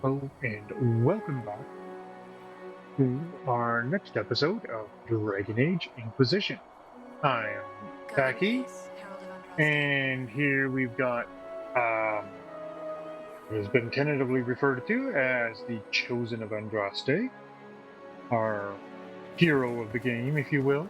Hello and welcome back to our next episode of Dragon Age Inquisition. I am Go in Takis, peace, Herald of Andraste. and here we've got what has been tentatively referred to as the Chosen of Andraste, our hero of the game, if you will.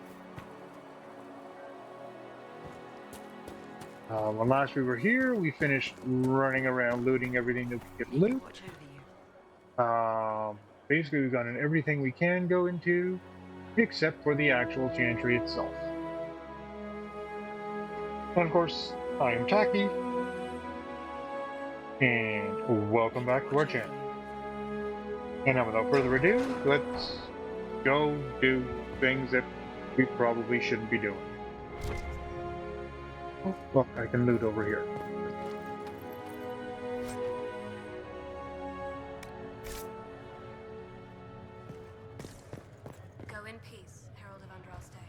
When last we were here, we finished running around looting everything that we could May he loot. watch over you. Basically, we've gotten everything we can go into, except for the actual chantry itself. And of course, I am Taki, and welcome May God back to watch our over channel. you. And now, without further ado, let's go do things that we probably shouldn't be doing. Oh, look, I can loot over here. Go in peace, Herald of Andraste.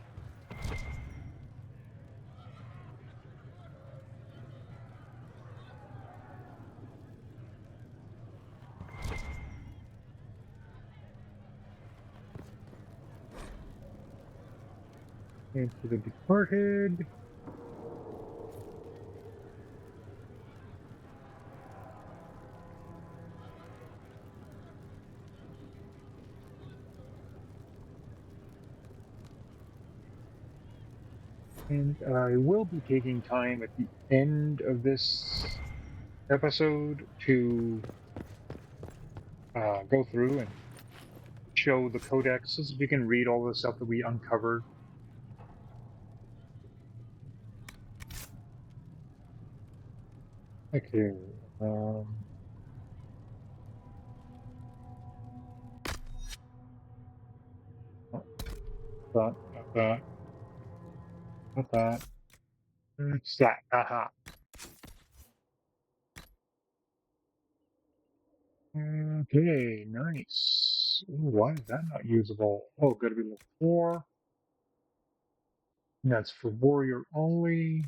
Into the departed. And I will be taking time at the end of this episode to go through and show the codexes so you can read all the stuff that we uncovered. Okay. Um, not that, not that. It's that. Aha. Okay, nice. Ooh, why is that not usable? Oh, gotta be level 4. And that's for warrior only.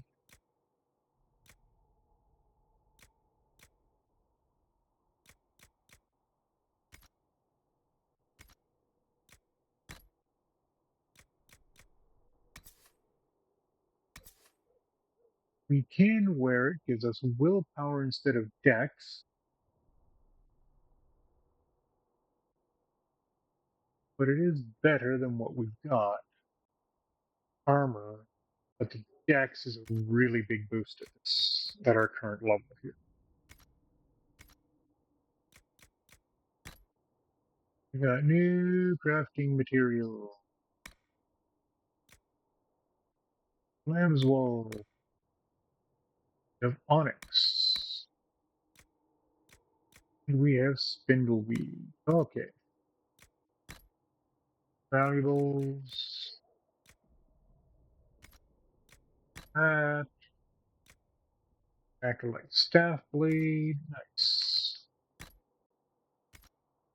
We can wear it, gives us willpower instead of dex. But it is better than what we've got. Armor, but the dex is a really big boost at our current level here. We got new crafting material. Lamb's wool. We have onyx. And we have spindleweed. Okay. Valuables. That. Acolyte staff blade. Nice.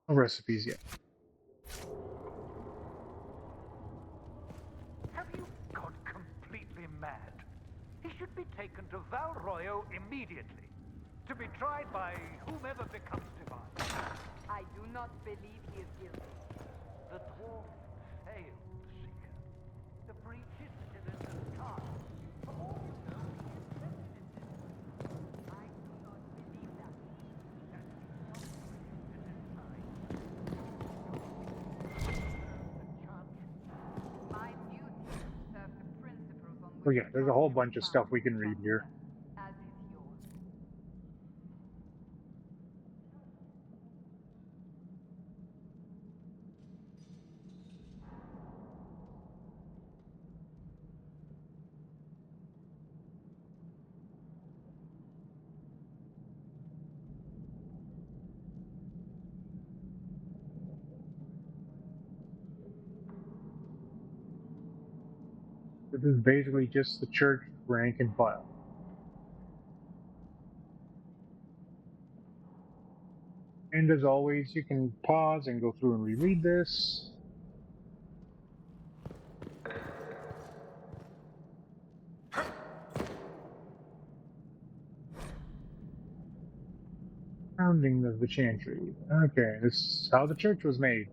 No recipes yet. Have you gone completely mad? He should be taken to Val Royo immediately, to be tried by whomever becomes divine. I do not believe he is guilty. The dwarf failed, Seeker. The breach is still in disguise. For all you know, he is embedded in this. I do not believe that. That is what we can decide. My duty is to serve the principles on Oh which yeah, there's a whole bunch of stuff we can read here. as is yours. This is basically just the church rank and file. And as always, you can pause and go through and reread this. Founding of the Chantry. Okay, this is how the church was made.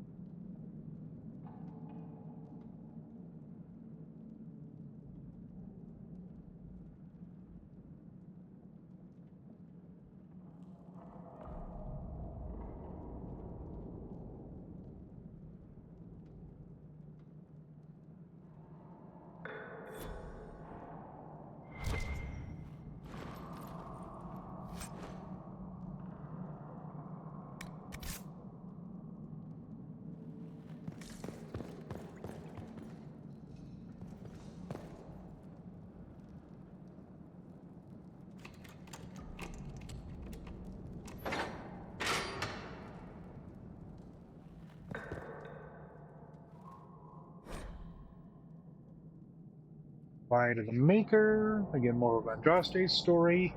Fly to the Maker. Again, more of Andraste's story.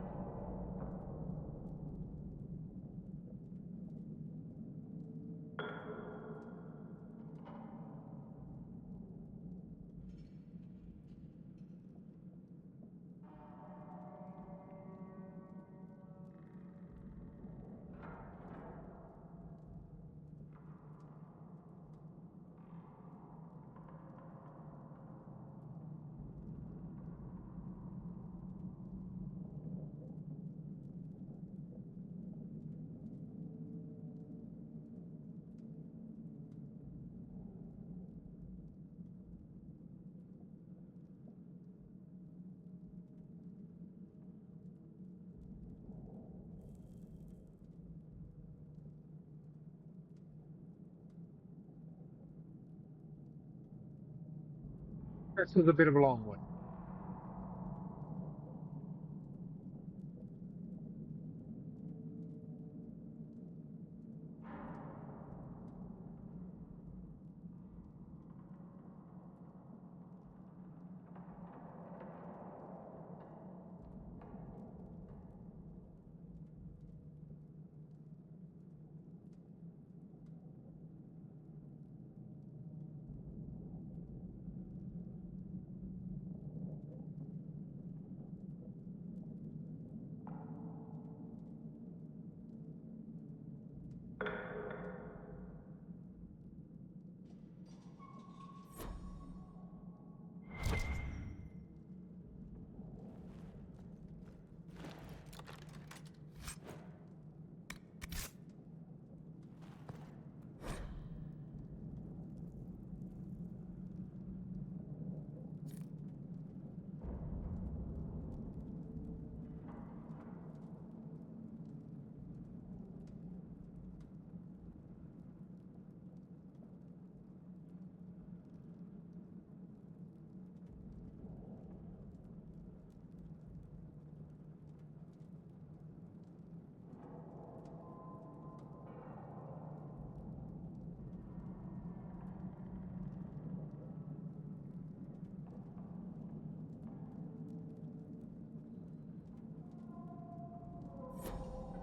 This is a bit of a long one.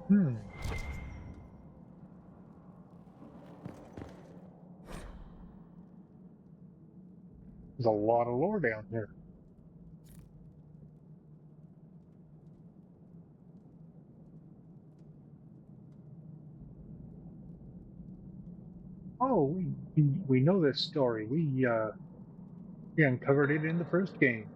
Hmm. There's a lot of lore down here. Oh, we know this story. We uncovered it in the first game.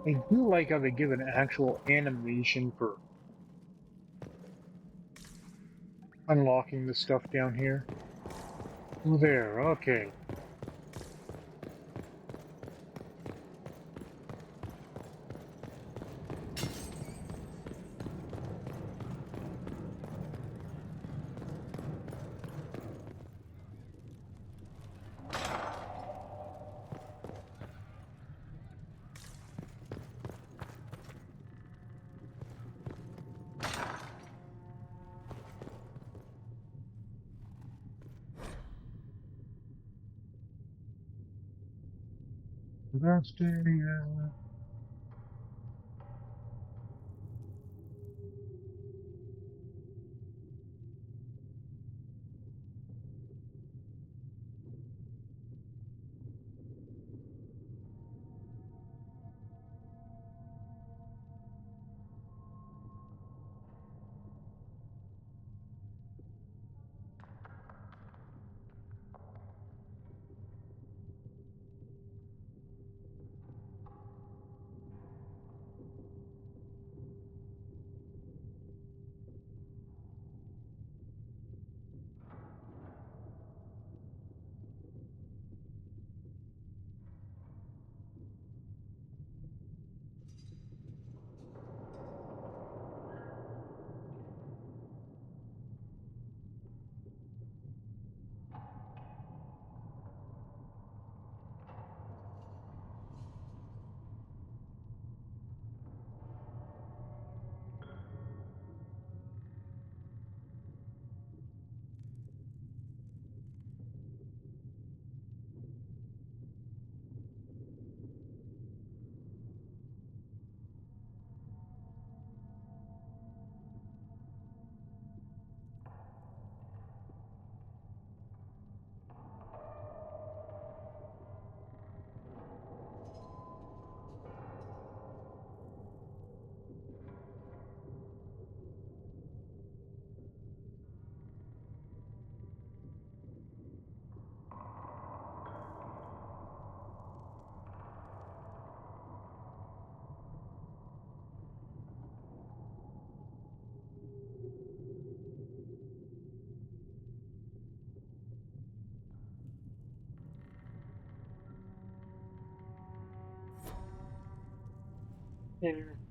I do like how they give an actual animation for unlocking the stuff down here. Oh, there, okay. That's the,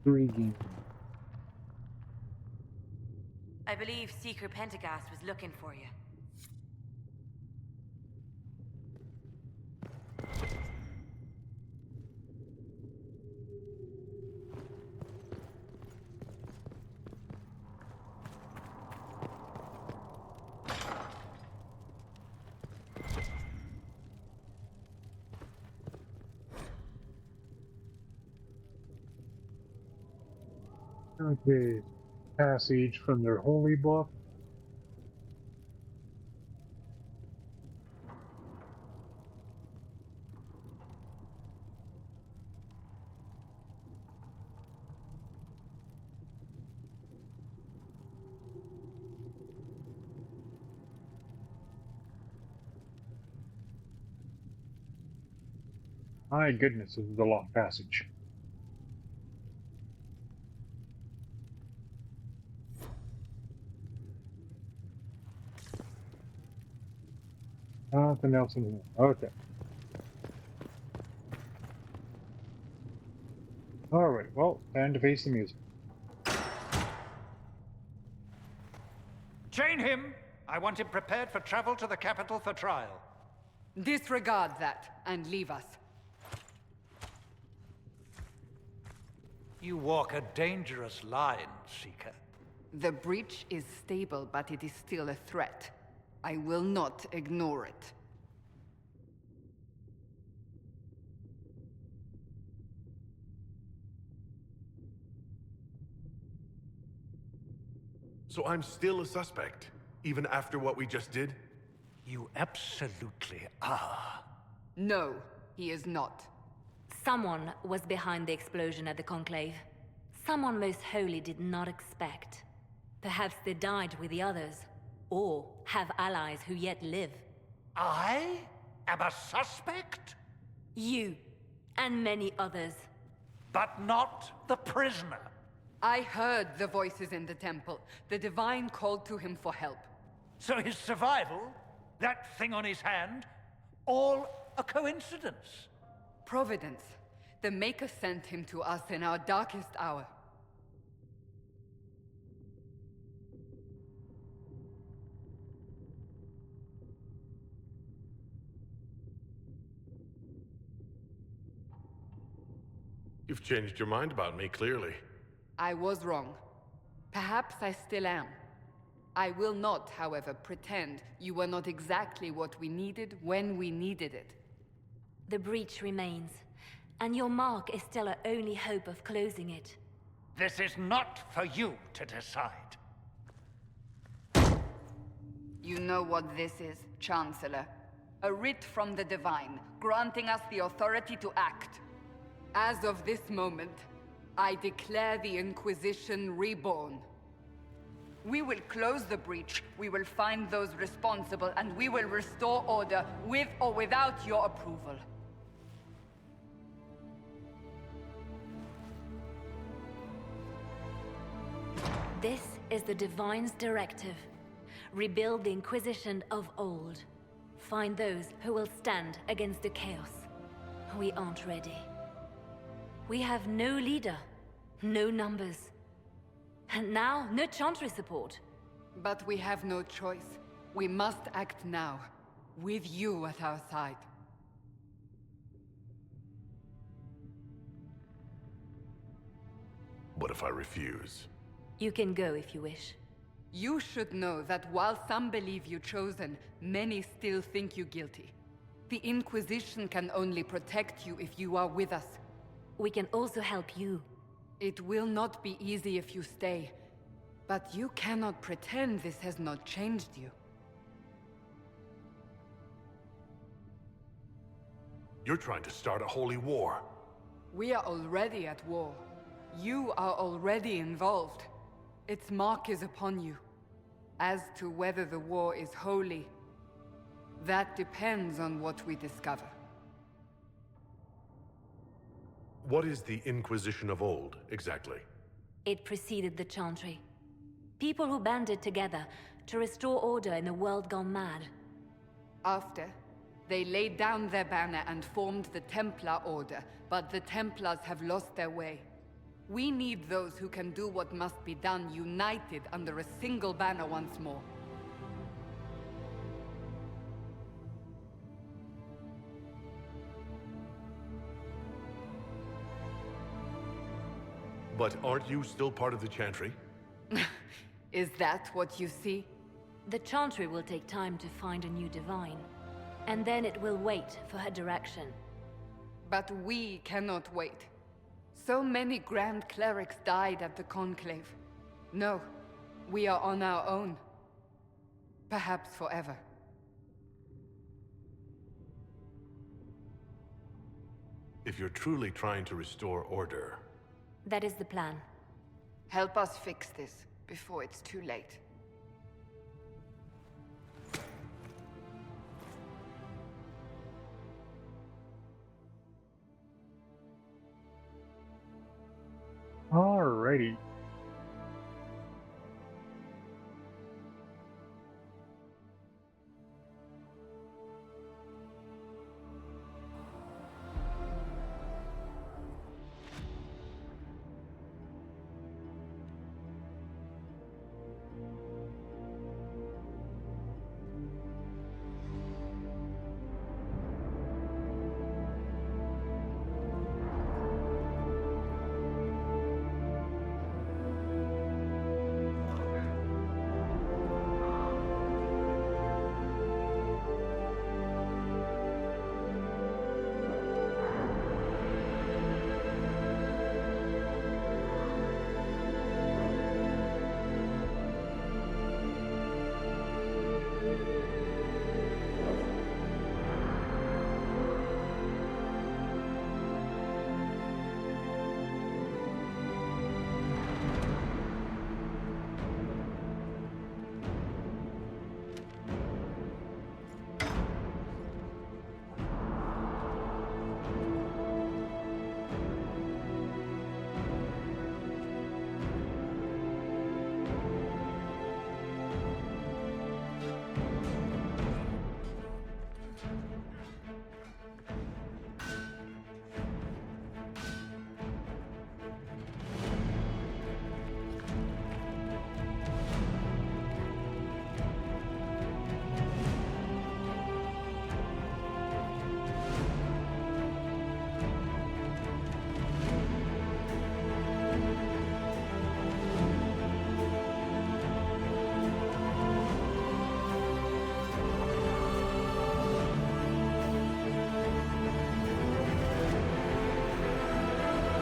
intriguing. I believe Seeker Pentagast was looking for you. Okay, passage from their holy book. My goodness, this is a long passage. Nothing else in here. Okay. Alright, well, time to face the music. Chain him! I want him prepared for travel to the capital for trial. Disregard that and leave us. You walk a dangerous line, Seeker. The breach is stable, but it is still a threat. I will not ignore it. So I'm still a suspect, even after what we just did? You absolutely are. No, he is not. Someone was behind the explosion at the Conclave. Someone most holy did not expect. Perhaps they died with the others, or have allies who yet live. I am a suspect? You, and many others. but not the prisoner. I heard the voices in the temple. The Divine called to him for help. So his survival, that thing on his hand, all a coincidence. Providence. The Maker sent him to us in our darkest hour. You've changed your mind about me, clearly. I was wrong. Perhaps I still am. I will not, however, pretend you were not exactly what we needed when we needed it. The breach remains, and your mark is still our only hope of closing it. This is not for you to decide. You know what this is, Chancellor. A writ from the Divine, granting us the authority to act. As of this moment, I declare the Inquisition reborn. We will close the breach, we will find those responsible, and we will restore order with or without your approval. This is the Divine's directive. Rebuild the Inquisition of old. Find those who will stand against the chaos. We aren't ready. We have no leader, no numbers. And now, no Chantry support. But we have no choice. We must act now, with you at our side. What if I refuse? You can go if you wish. You should know that while some believe you chosen, many still think you guilty. The Inquisition can only protect you if you are with us. We can also help you. It will not be easy if you stay, but you cannot pretend this has not changed you. You're trying to start a holy war. We are already at war. You are already involved. Its mark is upon you. As to whether the war is holy, that depends on what we discover. What is the Inquisition of old, exactly? It preceded the Chantry. People who banded together to restore order in a world gone mad. After, they laid down their banner and formed the Templar Order, but the Templars have lost their way. We need those who can do what must be done, united under a single banner once more. But aren't you still part of the Chantry? Is that what you see? The Chantry will take time to find a new Divine. And then it will wait for her direction. But we cannot wait. So many Grand Clerics died at the Conclave. No, we are on our own. Perhaps forever. If you're truly trying to restore order... That is the plan. Help us fix this before it's too late. Alrighty.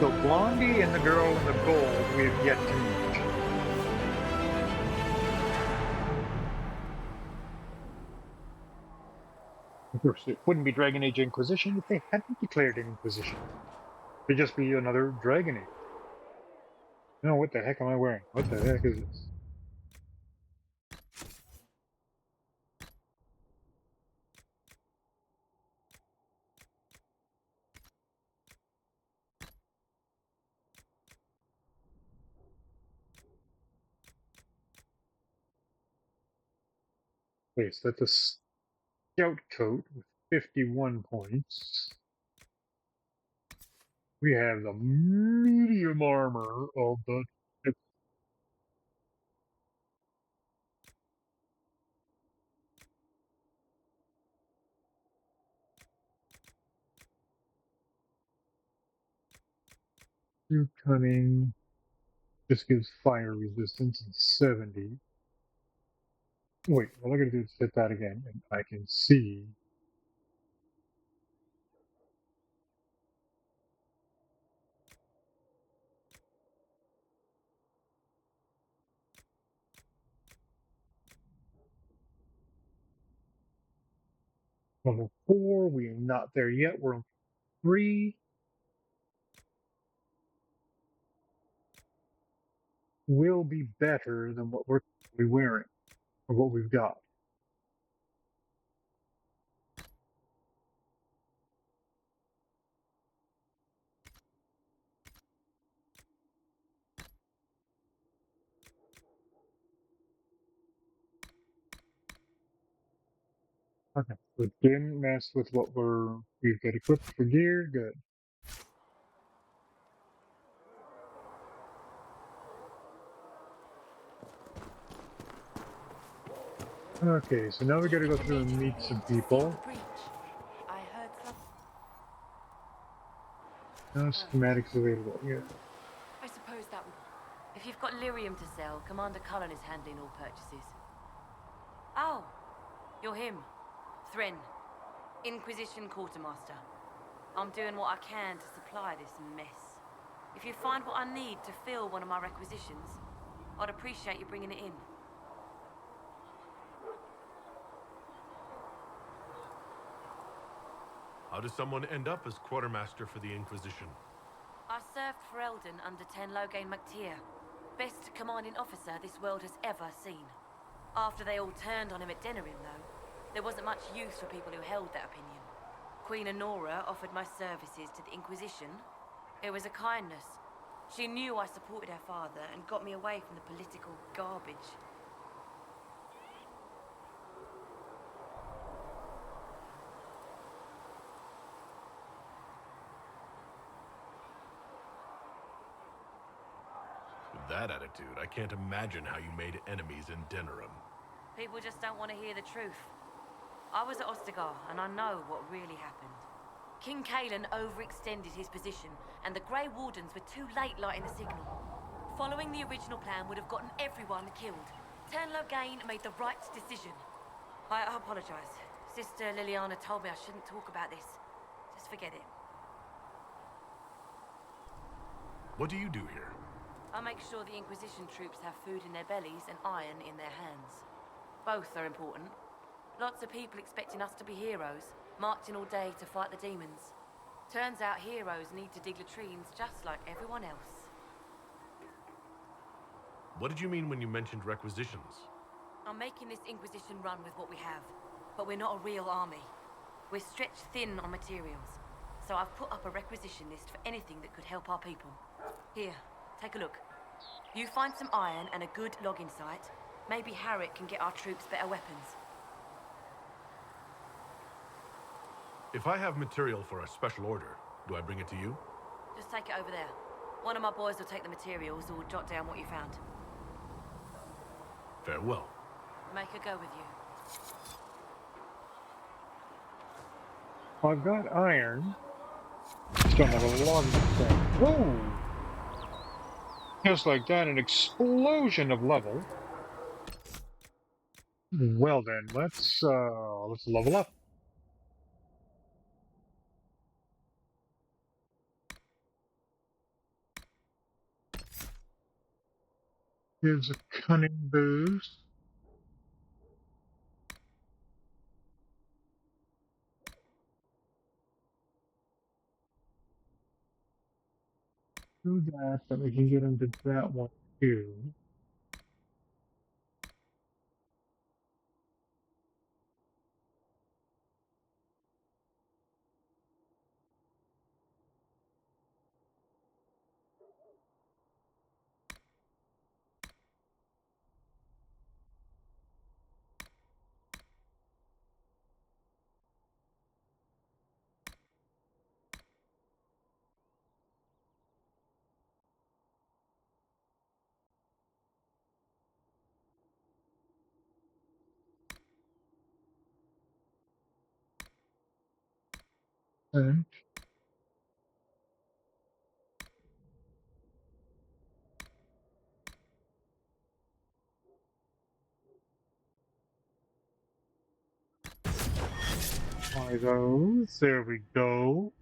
So Blondie and the girl in the gold we have yet to meet. Of course, it wouldn't be Dragon Age Inquisition if they hadn't declared an Inquisition. It'd just be another Dragon Age. No, what the heck am I wearing? What the heck is this? Okay, so that's a scout coat with 51 points. We have the medium armor of the True Cunning. This gives fire resistance and 70. Wait, all I gotta do is hit that again, and I can see. Level 4, we are not there yet. We're on 3. Will be better than what we're wearing, or what we've got. Okay, so it didn't mess with what we've got equipped for gear. Good. Okay, so now we gotta go through and meet some people. I heard some. No schematics available. Yeah. I suppose that would. If you've got lyrium to sell, Commander Cullen is handling all purchases. Oh, you're him. Thren, Inquisition Quartermaster. I'm doing what I can to supply this mess. If you find what I need to fill one of my requisitions, I'd appreciate you bringing it in. How does someone end up as quartermaster for the Inquisition? I served for Eldon under Ten Loghain MacTier, best commanding officer this world has ever seen. After they all turned on him at Denerim, though, there wasn't much use for people who held that opinion. Queen Honora offered my services to the Inquisition. It was a kindness. She knew I supported her father and got me away from the political garbage. With that attitude, I can't imagine how you made enemies in Denerim. People just don't want to hear the truth. I was at Ostagar, and I know what really happened. King Cailan overextended his position, and the Grey Wardens were too late lighting the signal. Following the original plan would have gotten everyone killed. Ten Loghain made the right decision. I apologize. Sister Liliana told me I shouldn't talk about this. Just forget it. What do you do here? I make sure the Inquisition troops have food in their bellies and iron in their hands. Both are important. Lots of people expecting us to be heroes, marching all day to fight the demons. Turns out heroes need to dig latrines just like everyone else. What did you mean when you mentioned requisitions? I'm making this Inquisition run with what we have, but we're not a real army. We're stretched thin on materials, so I've put up a requisition list for anything that could help our people. Here, take a look. You find some iron and a good logging site, maybe Harriet can get our troops better weapons. If I have material for a special order, do I bring it to you? Just take it over there. One of my boys will take the materials or jot down what you found. Farewell. Make her go with you. I've got iron. Just don't have a logging thing. Whoa! Just like that, an explosion of level. Well then, let's level up. Gives a cunning boost. Do that, but we can get into that one too. And buy those. There we go.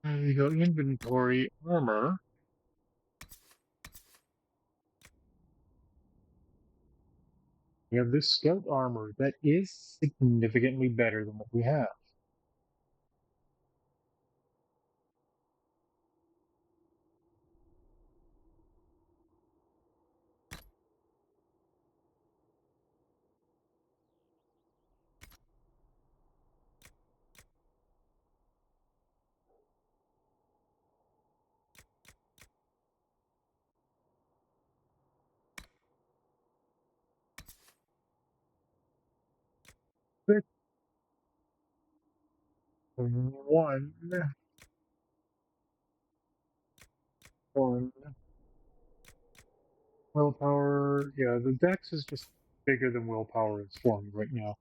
There we go. Inventory armor. We have this scout armor that is significantly better than what we have. Six, one, one. Willpower. Yeah, the dex is just bigger than willpower is for me right now.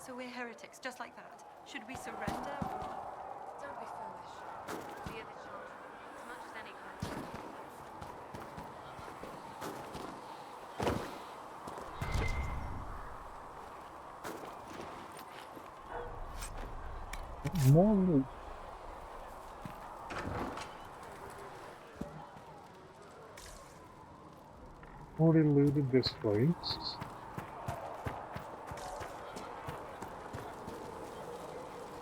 So we're heretics, just like that. Should we surrender or... Don't be foolish. Fear the children as much as any kind. More loot. Already looted this place.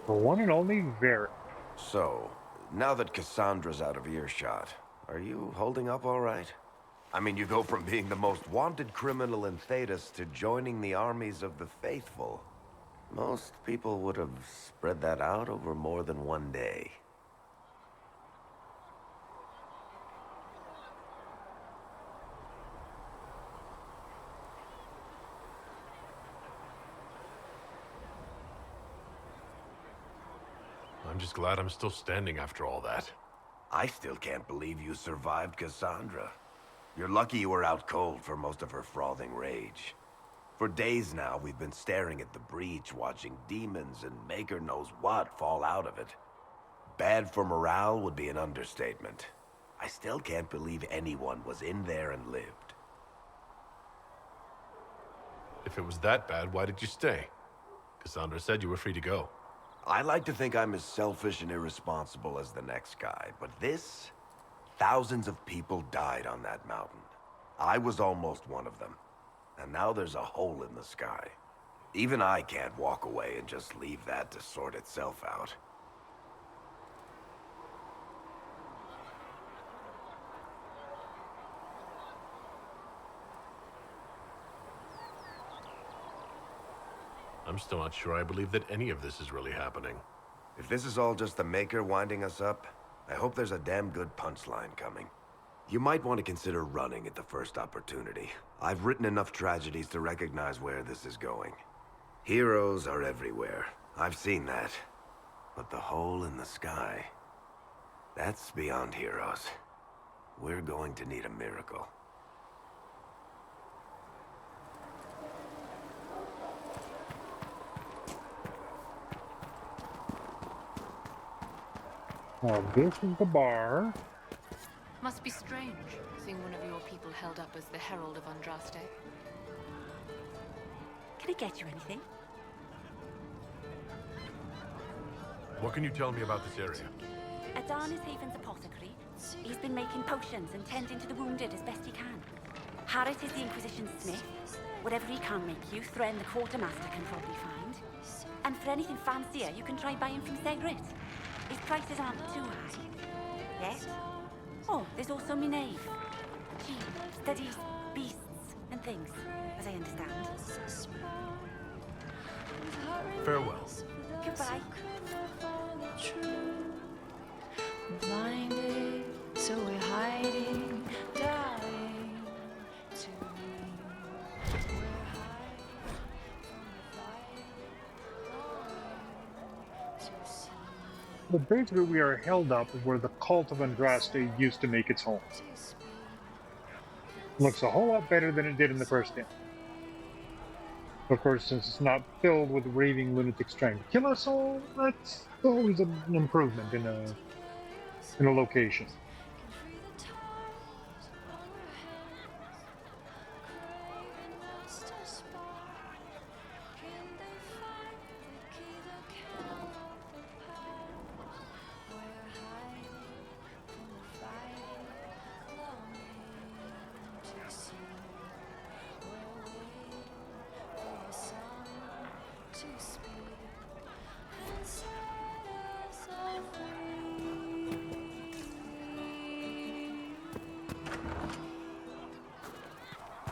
The one and only Varric. So, now that Cassandra's out of earshot, are you holding up all right? I mean, you go from being the most wanted criminal in Thedas to joining the armies of the faithful. Most people would have spread that out over more than one day. I'm just glad I'm still standing after all that. I still can't believe you survived Cassandra. You're lucky you were out cold for most of her frothing rage. For days now, we've been staring at the breach, watching demons and Maker knows what fall out of it. Bad for morale would be an understatement. I still can't believe anyone was in there and lived. If it was that bad, why did you stay? Cassandra said you were free to go. I like to think I'm as selfish and irresponsible as the next guy, but this... Thousands of people died on that mountain. I was almost one of them. And now there's a hole in the sky. Even I can't walk away and just leave that to sort itself out. I'm still not sure I believe that any of this is really happening. If this is all just the Maker winding us up, I hope there's a damn good punchline coming. You might want to consider running at the first opportunity. I've written enough tragedies to recognize where this is going. Heroes are everywhere. I've seen that. But the hole in the sky... that's beyond heroes. We're going to need a miracle. Now this is the bar. Must be strange, seeing one of your people held up as the Herald of Andraste. Can I get you anything? What can you tell me about this area? Adarna's Haven's apothecary. He's been making potions and tending to the wounded as best he can. Harrit is the Inquisition smith. Whatever he can't make you, Thren the quartermaster can probably find. And for anything fancier, you can try buying from Segrit. His prices aren't too high. Yet. Oh, there's also Minave. She studies beasts and things, as I understand. Farewell. Goodbye. Blinded, so we're hiding, dying to be. We're hiding from the fight, to see. Well, basically, we are held up where the cult of Andraste used to make its home. Looks a whole lot better than it did in the first game. Of course, since it's not filled with raving lunatics trying to kill us all, that's always an improvement in a location.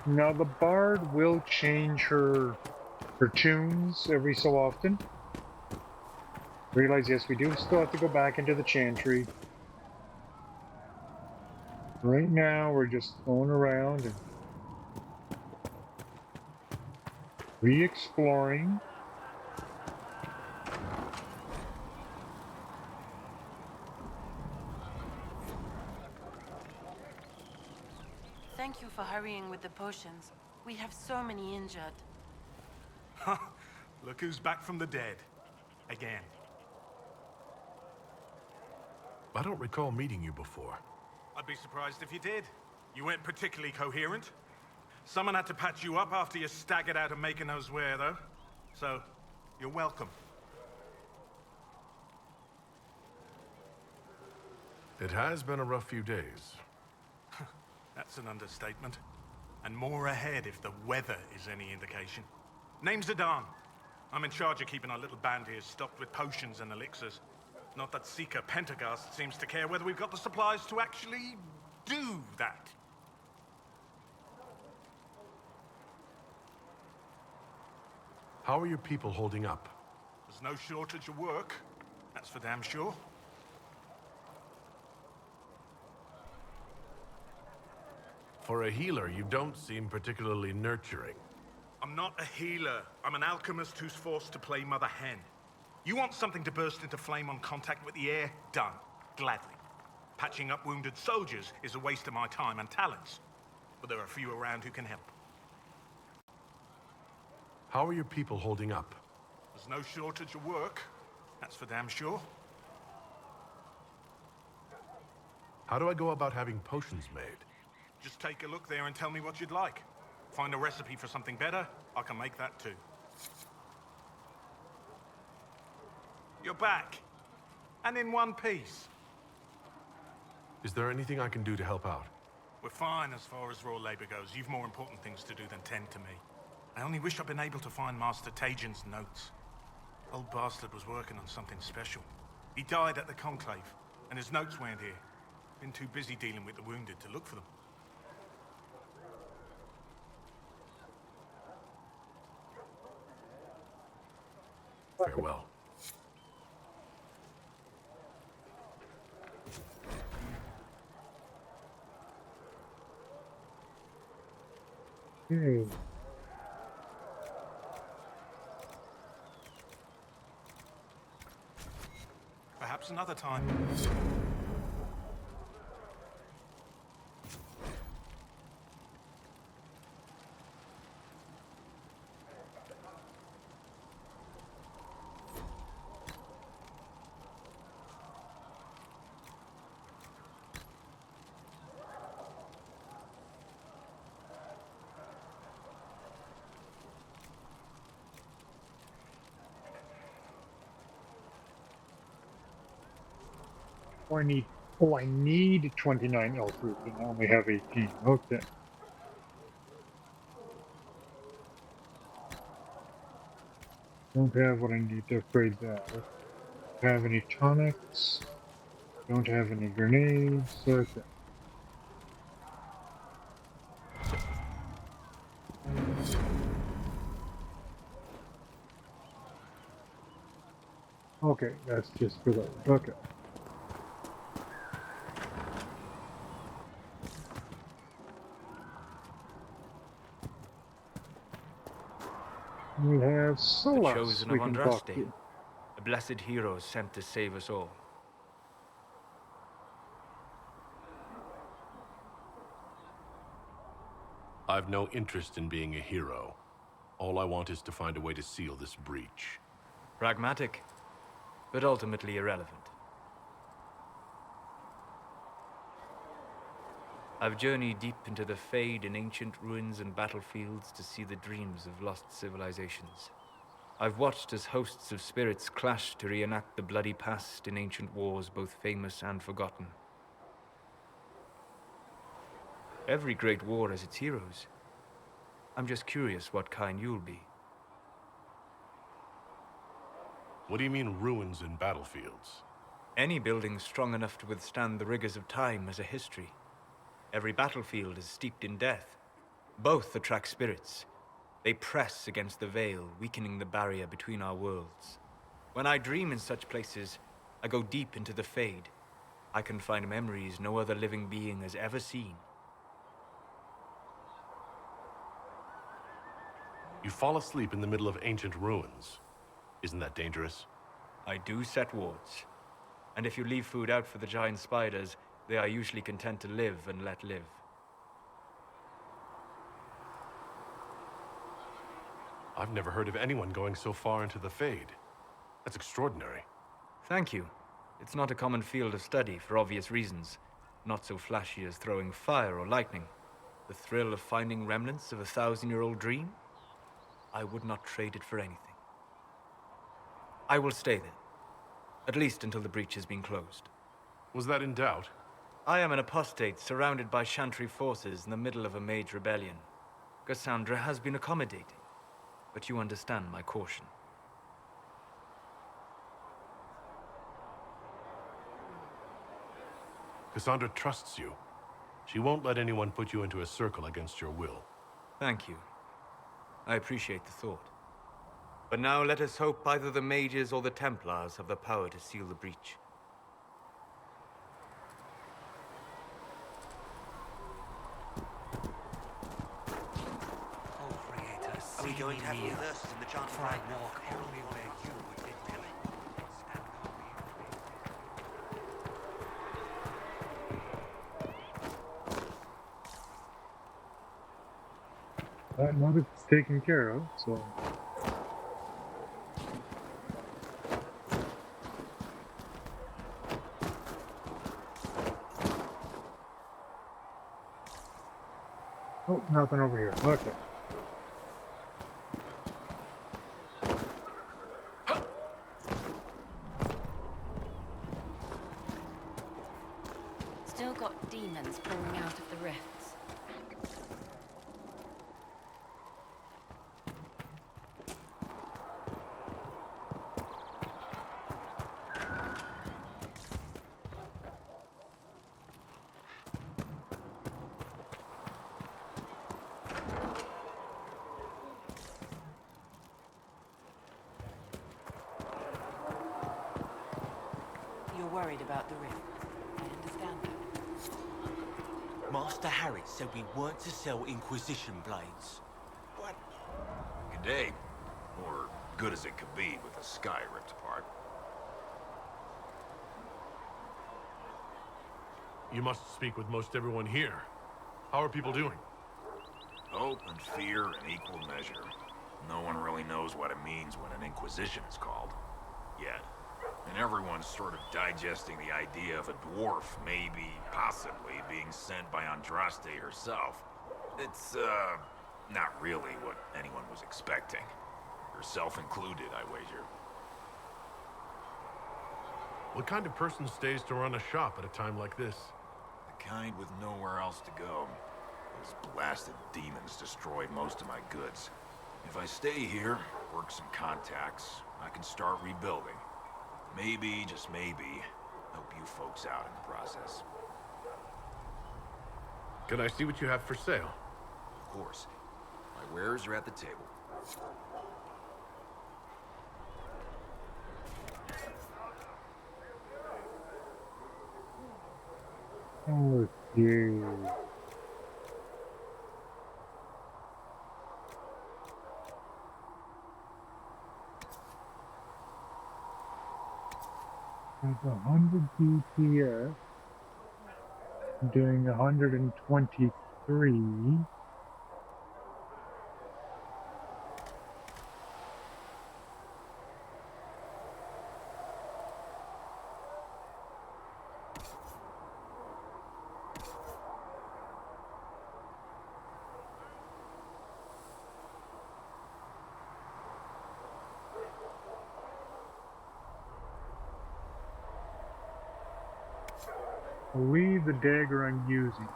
Now the bard will change her tunes every so often. Realize, yes, we do still have to go back into the chantry. Right now, we're just going around and re-exploring. Thank you for hurrying with the potions. We have so many injured. Look who's back from the dead. Again. I don't recall meeting you before. I'd be surprised if you did. You weren't particularly coherent. Someone had to patch you up after you staggered out of making those wear, though. So, you're welcome. It has been a rough few days. That's an understatement. And more ahead if the weather is any indication. Name's Adan. I'm in charge of keeping our little band here stocked with potions and elixirs. Not that Seeker Pentagast seems to care whether we've got the supplies to actually do that. How are your people holding up? There's no shortage of work. That's for damn sure. For a healer, you don't seem particularly nurturing. I'm not a healer. I'm an alchemist who's forced to play Mother Hen. You want something to burst into flame on contact with the air? Done. Gladly. Patching up wounded soldiers is a waste of my time and talents. But there are a few around who can help. How are your people holding up? There's no shortage of work. That's for damn sure. How do I go about having potions made? Just take a look there and tell me what you'd like. Find a recipe for something better, I can make that too. You're back. And in one piece. Is there anything I can do to help out? We're fine as far as raw labor goes. You've more important things to do than tend to me. I only wish I'd been able to find Master Tajin's notes. Old bastard was working on something special. He died at the Conclave, and his notes weren't here. Been too busy dealing with the wounded to look for them. Farewell. Perhaps another time. Oh, I need 29 elf root, and I only have 18. Okay. Don't have what I need to upgrade that. Don't have any tonics. Don't have any grenades. Okay. Okay, that's just for those. Okay. We have The Solus chosen we of can talk Andraste, to. a blessed hero sent to save us all. I've no interest in being a hero. All I want is to find a way to seal this breach. Pragmatic, but ultimately irrelevant. I've journeyed deep into the Fade in ancient ruins and battlefields to see the dreams of lost civilizations. I've watched as hosts of spirits clash to reenact the bloody past in ancient wars both famous and forgotten. Every great war has its heroes. I'm just curious what kind you'll be. What do you mean ruins and battlefields? Any building strong enough to withstand the rigors of time has a history. Every battlefield is steeped in death. Both attract spirits. They press against the veil, weakening the barrier between our worlds. When I dream in such places, I go deep into the Fade. I can find memories no other living being has ever seen. You fall asleep in the middle of ancient ruins. Isn't that dangerous? I do set wards. And if you leave food out for the giant spiders, they are usually content to live and let live. I've never heard of anyone going so far into the Fade. That's extraordinary. Thank you. It's not a common field of study for obvious reasons. Not so flashy as throwing fire or lightning. The thrill of finding remnants of a 1,000-year-old dream? I would not trade it for anything. I will stay there. At least until the breach has been closed. Was that in doubt? I am an apostate surrounded by Chantry forces in the middle of a mage rebellion. Cassandra has been accommodating, but you understand my caution. Cassandra trusts you. She won't let anyone put you into a circle against your will. Thank you. I appreciate the thought. But now let us hope either the mages or the Templars have the power to seal the breach. Are we going to have reverses in the chant right walk only where you would be willing? Now it's taken care of, so. Oh, nothing over here. Okay. Still got demons pouring out of the rifts. You're worried about the rift. I understand that. Master Harry said we weren't to sell Inquisition blades. What? Good day. Or good as it could be with the sky ripped apart. You must speak with most everyone here. How are people doing? Hope and fear in equal measure. No one really knows what it means when an Inquisition is called. Yet. And everyone's sort of digesting the idea of a dwarf maybe, possibly, being sent by Andraste herself. It's, not really what anyone was expecting. Yourself included, I wager. What kind of person stays to run a shop at a time like this? The kind with nowhere else to go. Those blasted demons destroyed most of my goods. If I stay here, work some contacts, I can start rebuilding. Maybe, just maybe, help you folks out in the process. Can I see what you have for sale? Of course. My wares are at the table. Oh, yeah. There's 100 DPS, doing 123. I'll leave the dagger I'm using.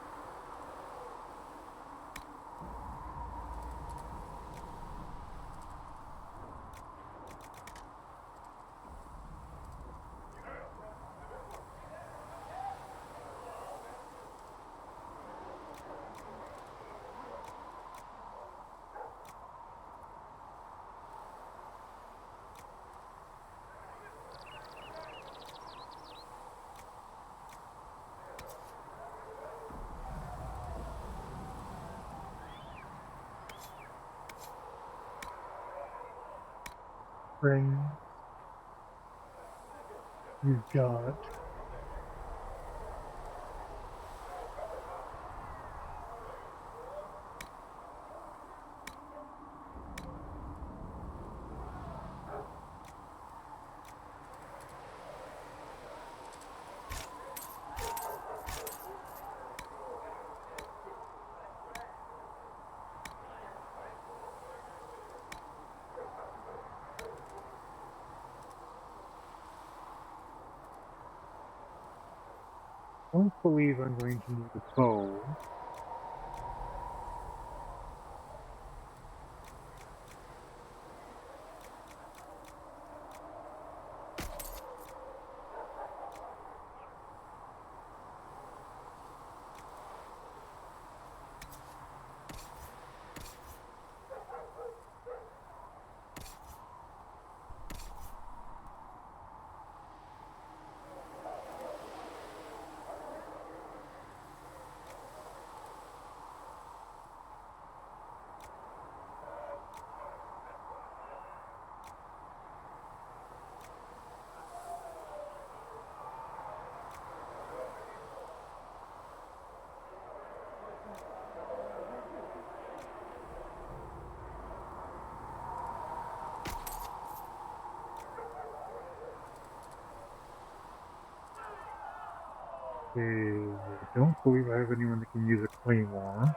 Ring. You've got I don't believe I'm going to need a bow. I don't believe I have anyone that can use a claymore.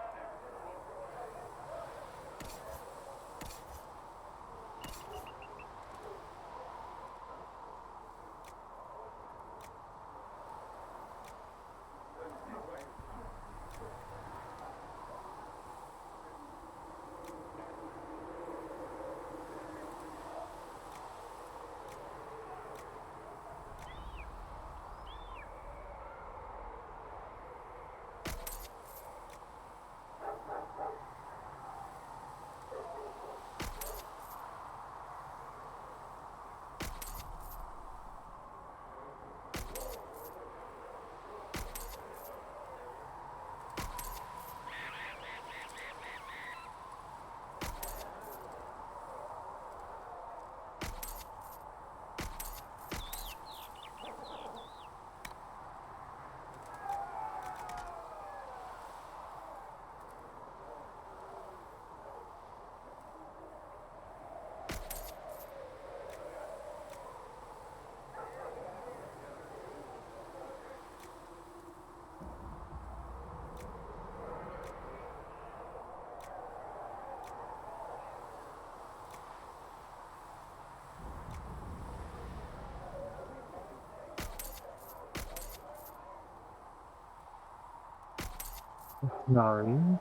Nari.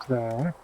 That.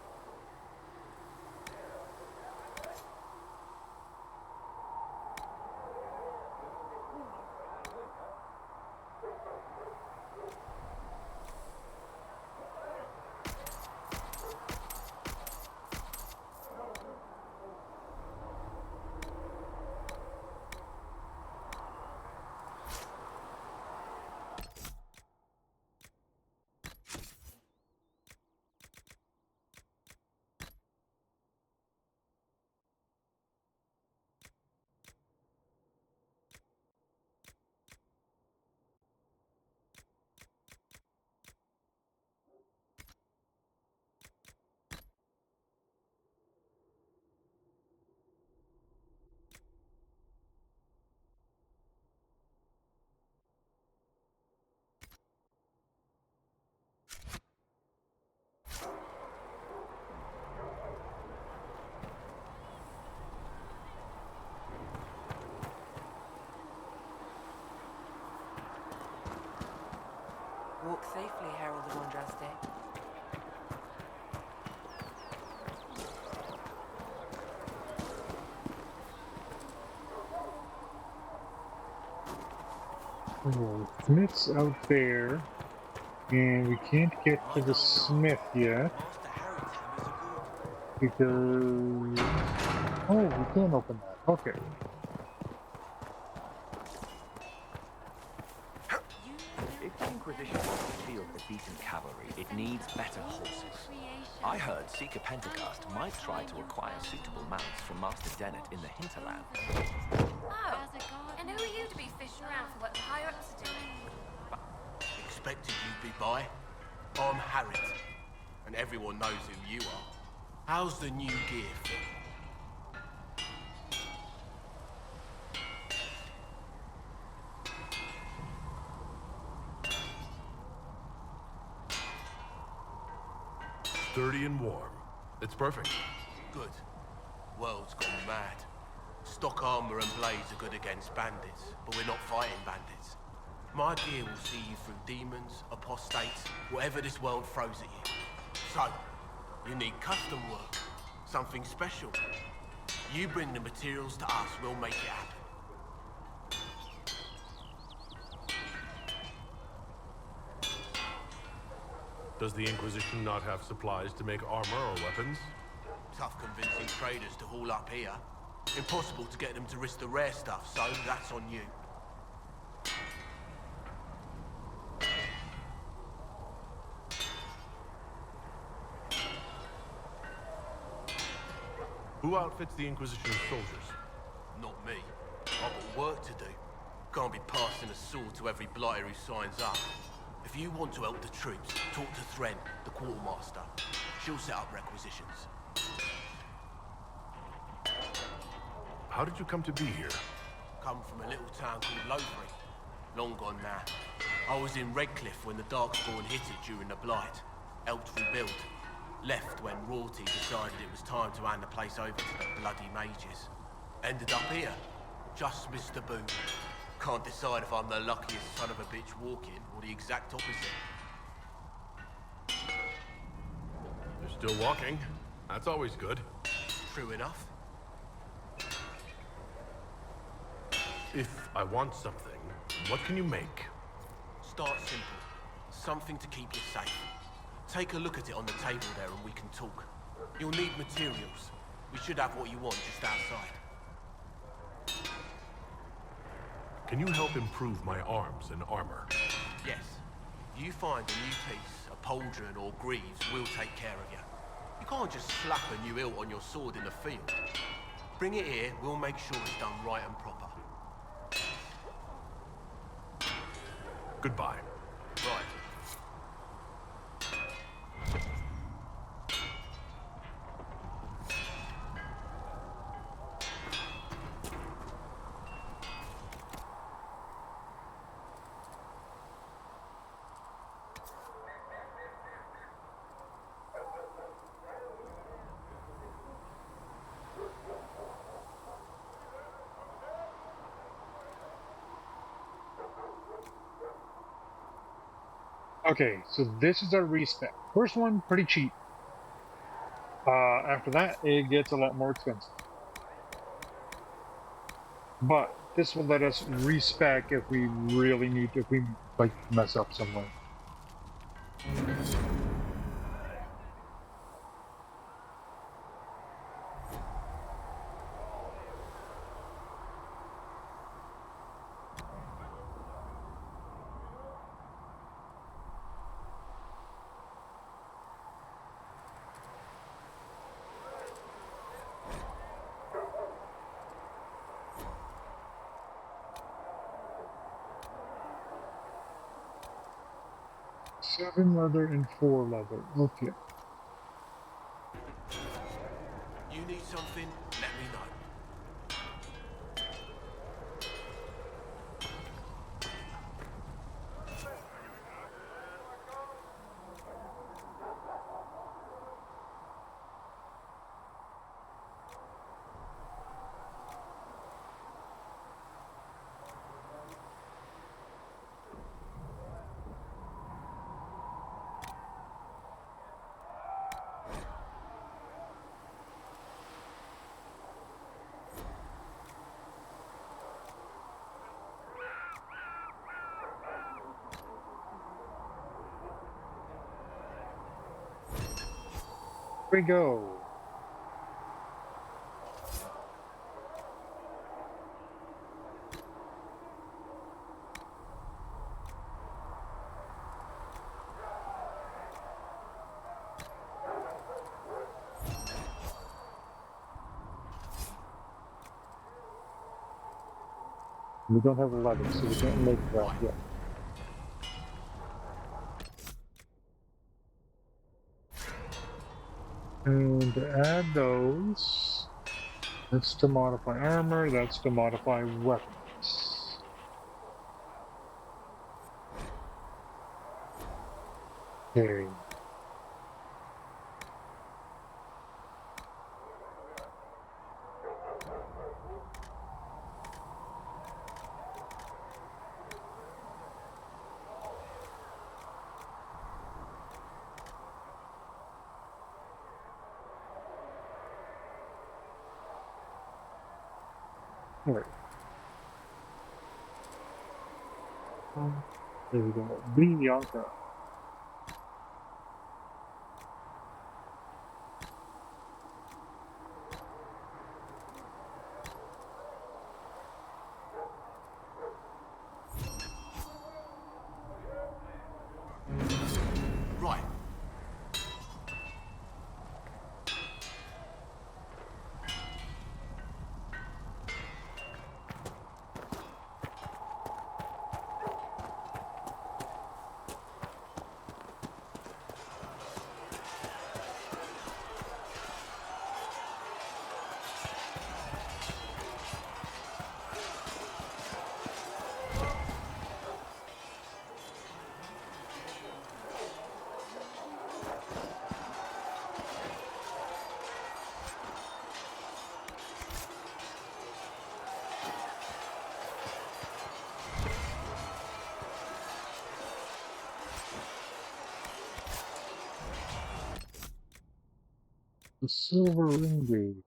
Walk safely, Herald of Andraste. Oh, Smith's out there, and we can't get to the Smith yet because we can open that. Okay. If the Inquisition wants to field the decent cavalry, it needs better horses. I heard Seeker Pentecost might try to acquire suitable mounts from Master Dennett in the hinterland. Oh, and who are you to be fishing around for what the higher-ups are doing? Expected you'd be by. I'm Harriet, and everyone knows who you are. How's the new gear fit? Sturdy and warm. It's perfect. Good. World's gone mad. Stock armor and blades are good against bandits, but we're not fighting bandits. My gear will see you through demons, apostates, whatever this world throws at you. So, you need custom work, something special. You bring the materials to us, we'll make it happen. Does the Inquisition not have supplies to make armor or weapons? Tough convincing traders to haul up here. Impossible to get them to risk the rare stuff, so that's on you. Who outfits the Inquisition's soldiers? Not me. I've got work to do. Can't be passing a sword to every blighter who signs up. If you want to help the troops, talk to Thren, the quartermaster. She'll set up requisitions. How did you come to be here? Come from a little town called Lothbury. Long gone now. I was in Redcliffe when the Darkspawn hit it during the Blight. Helped rebuild. Left when Rorty decided it was time to hand the place over to the bloody mages. Ended up here. Just missed the boot. Can't decide if I'm the luckiest son of a bitch walking or the exact opposite. You're still walking. That's always good. True enough. If I want something, what can you make? Start simple. Something to keep you safe. Take a look at it on the table there and we can talk. You'll need materials. We should have what you want just outside. Can you help improve my arms and armor? Yes. If you find a new piece, a pauldron or greaves, we'll take care of you. You can't just slap a new hilt on your sword in the field. Bring it here, we'll make sure it's done right and proper. Goodbye. Right. Okay, so this is our respec. First one, pretty cheap. After that, it gets a lot more expensive. But this will let us respec if we really need to, if we like mess up somewhere. Seven leather and 4 leather. Okay. You need something? Let me know. Here we go. We don't have 11, so we can't make that yet. And to add those, that's to modify armor, that's to modify weapons. Okay. All right. There we go. Bianca. Right. The silver ring.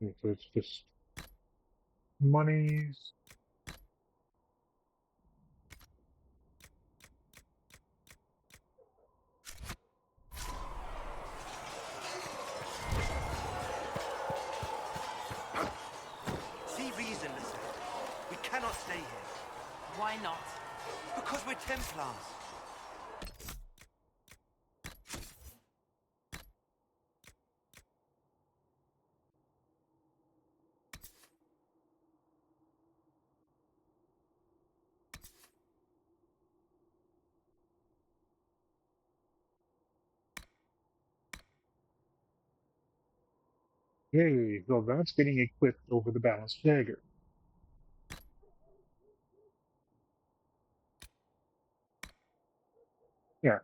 Okay, so it's just monies. See reason, Lisa. We cannot stay here. Why not? Because we're Templars. Yay, so that's getting equipped over the balanced dagger. Yeah.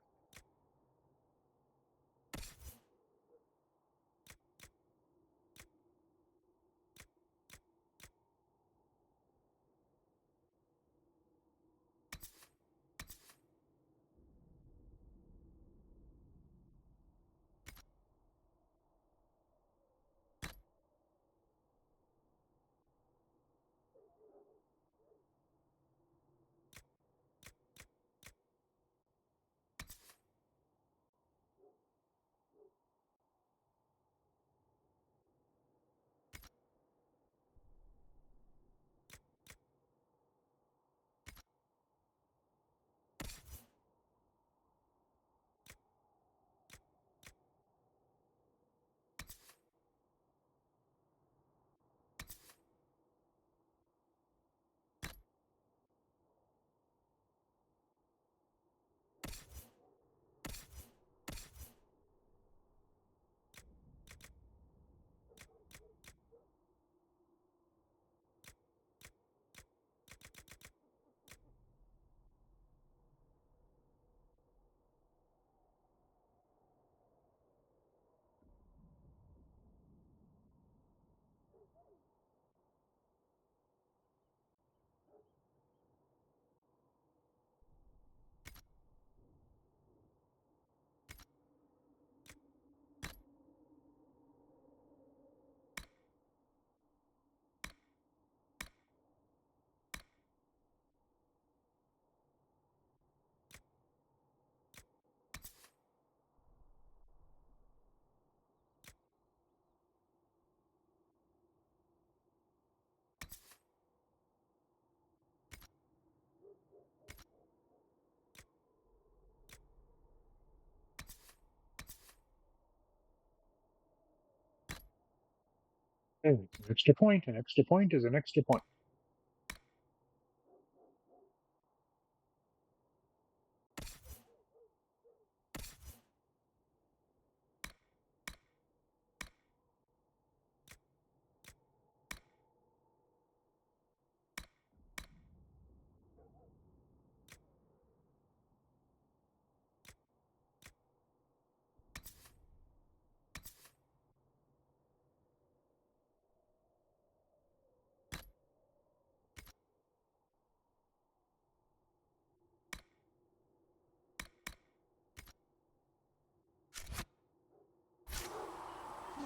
Oh, it's an extra point. An extra point is an extra point.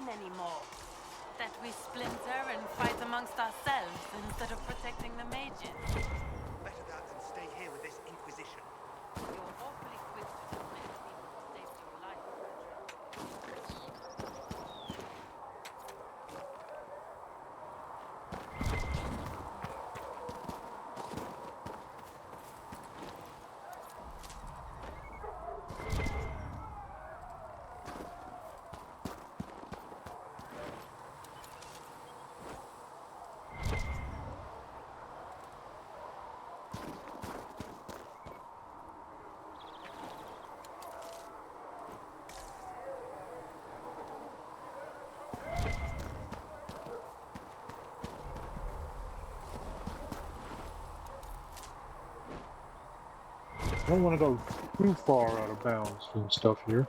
Many more. That we splinter and fight amongst ourselves instead of protecting the mages. Better that than stay here with this Inquisition. You're awfully quick to dismiss people who saved your life, Frederick. I don't want to go too far out of bounds and stuff here.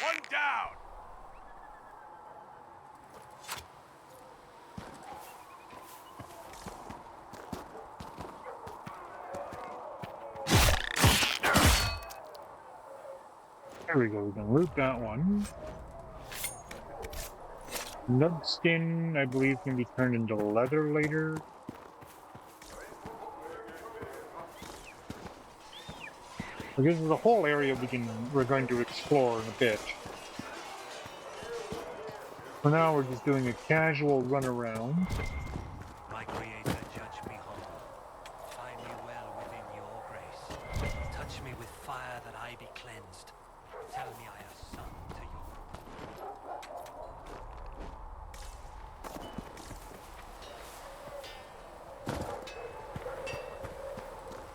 One down! There we go. We can loot that one. Nug skin, I believe, can be turned into leather later. Because there's a whole area we're going to explore in a bit. For now, we're just doing a casual run around. My Creator, judge me whole. Find me well within your grace. Touch me with fire that I be cleansed. Tell me I have sung to you.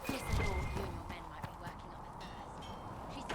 Listen, Lord, you and your men might be working up a thirst. She's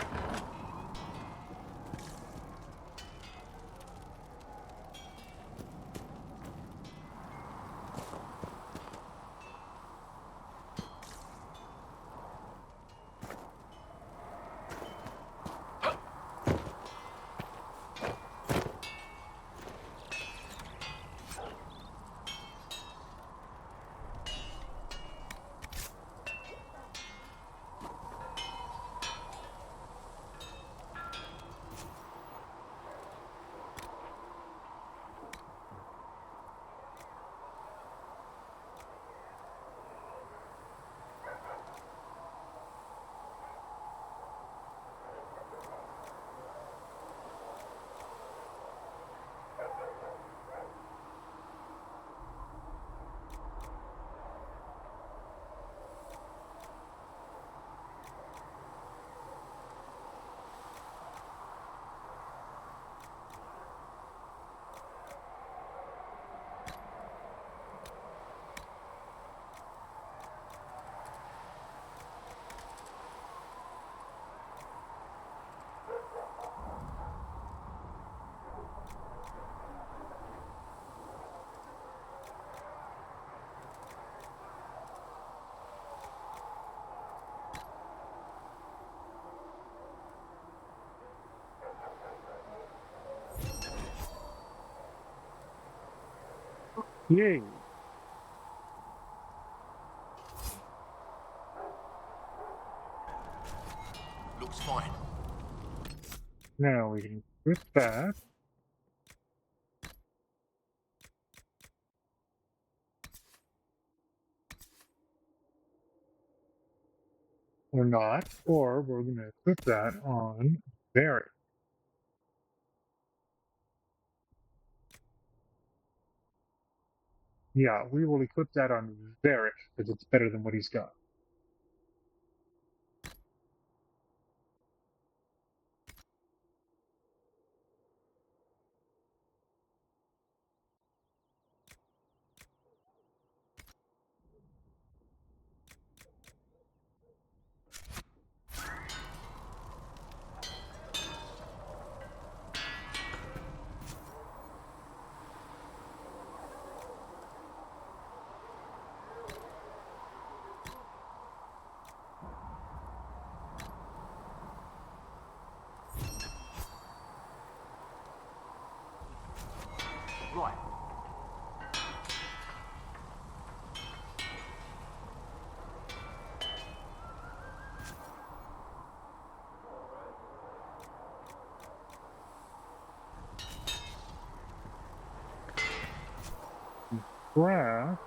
Yay! Looks fine. Now we can equip that. Or not. Or we're going to equip that on Barry. Yeah, we will equip that on Varric, because it's better than what he's got. Right. Craft.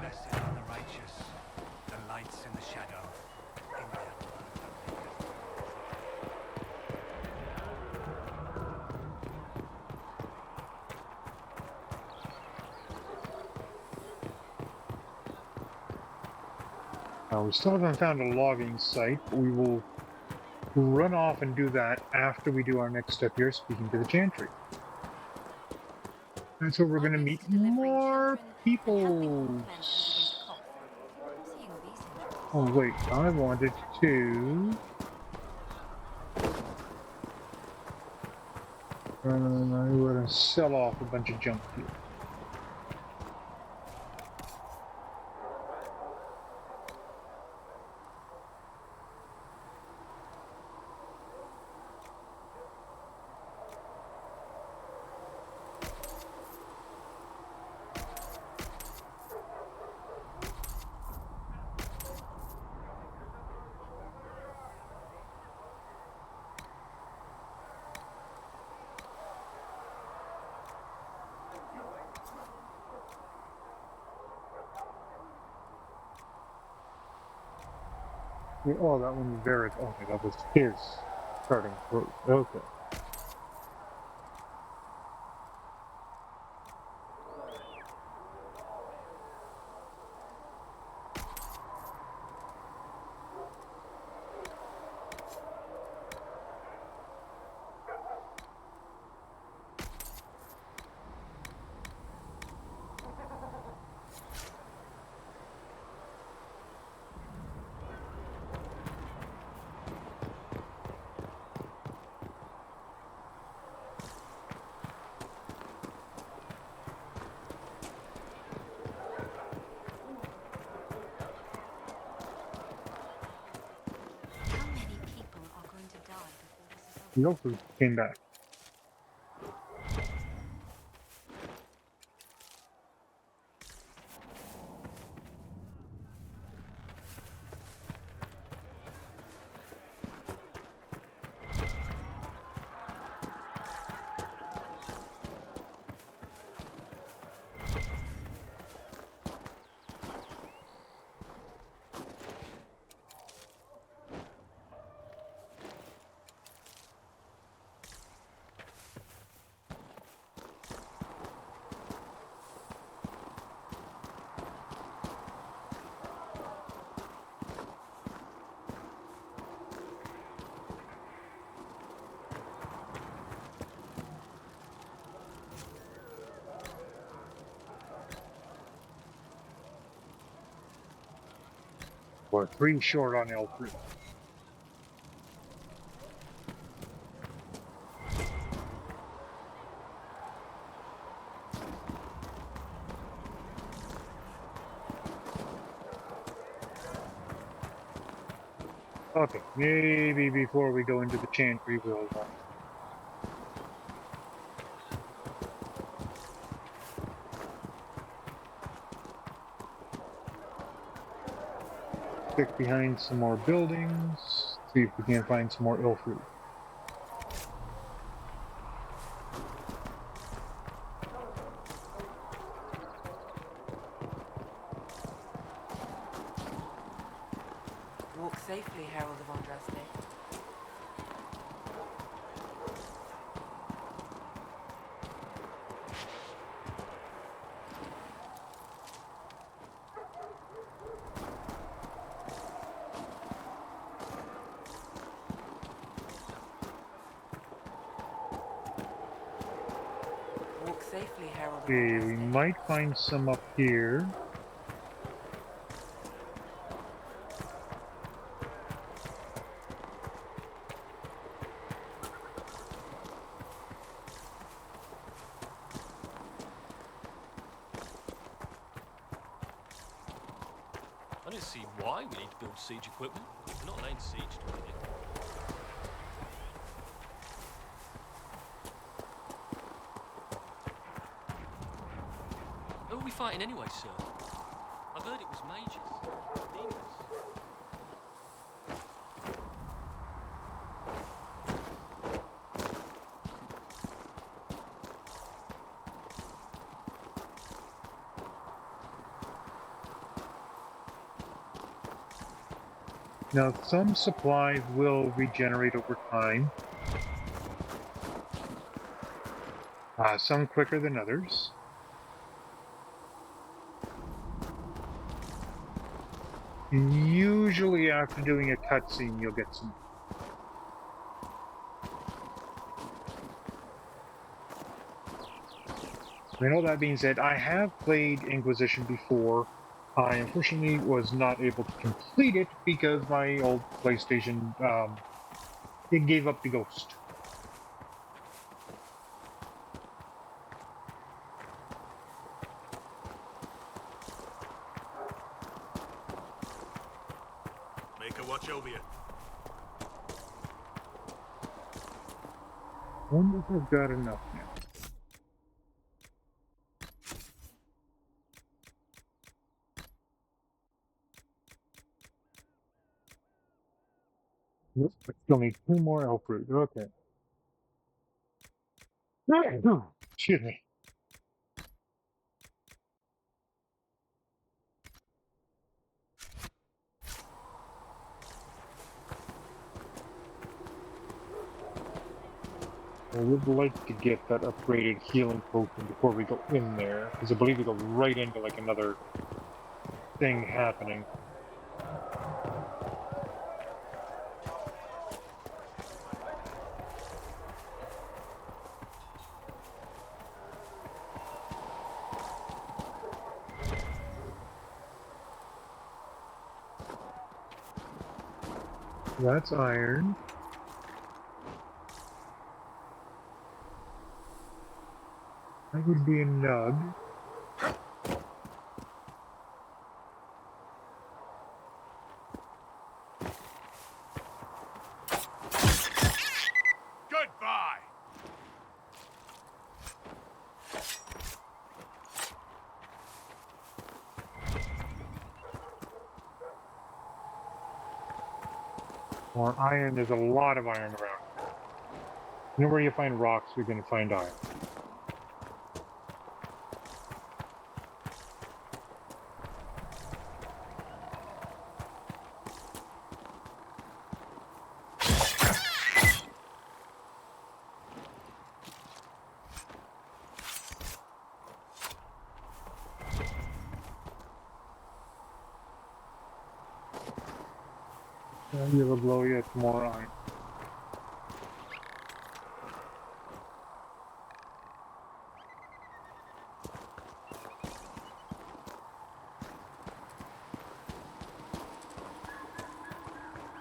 Blessed are the righteous, the lights in the shadow. In their word that maketh We still haven't found a logging site, but we will run off and do that after we do our next step here, speaking to the Chantry. And so we're going to meet more people. Oh wait, I wanted to... I want to sell off a bunch of junk here. Oh, that one's very. Okay, that was his starting route. Okay. How many people are going to die before this is over? He also came back. We're 3 short on L3. Okay, maybe before we go into the chantry, we'll stick behind some more buildings, see if we can find some more ill fruit. Walk safely, Herald of Andraste. Walk safely, Herald of Okay, we Andraste. might find some up here. I don't see why we need to build siege equipment. We're not laying siege to anything. Who are we fighting anyway, sir? I've heard it was mages. Demons. Now, some supplies will regenerate over time. Some quicker than others. Usually after doing a cutscene, you'll get some. And all that being said, I have played Inquisition before. I unfortunately was not able to complete it because my old PlayStation, it gave up the ghost. Make her watch over you. Wonder if I've got enough now. Yep, I still need 2 more elf fruit. Okay. Excuse me. I would like to get that upgraded healing potion before we go in there, because I believe we go right into like another thing happening. That's iron. That would be a nug. Goodbye! Or iron, there's a lot of iron around. You know where you find rocks, you're going to find iron. You'll blow you at more iron.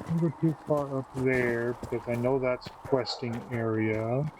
Don't go too far up there because I know that's questing area.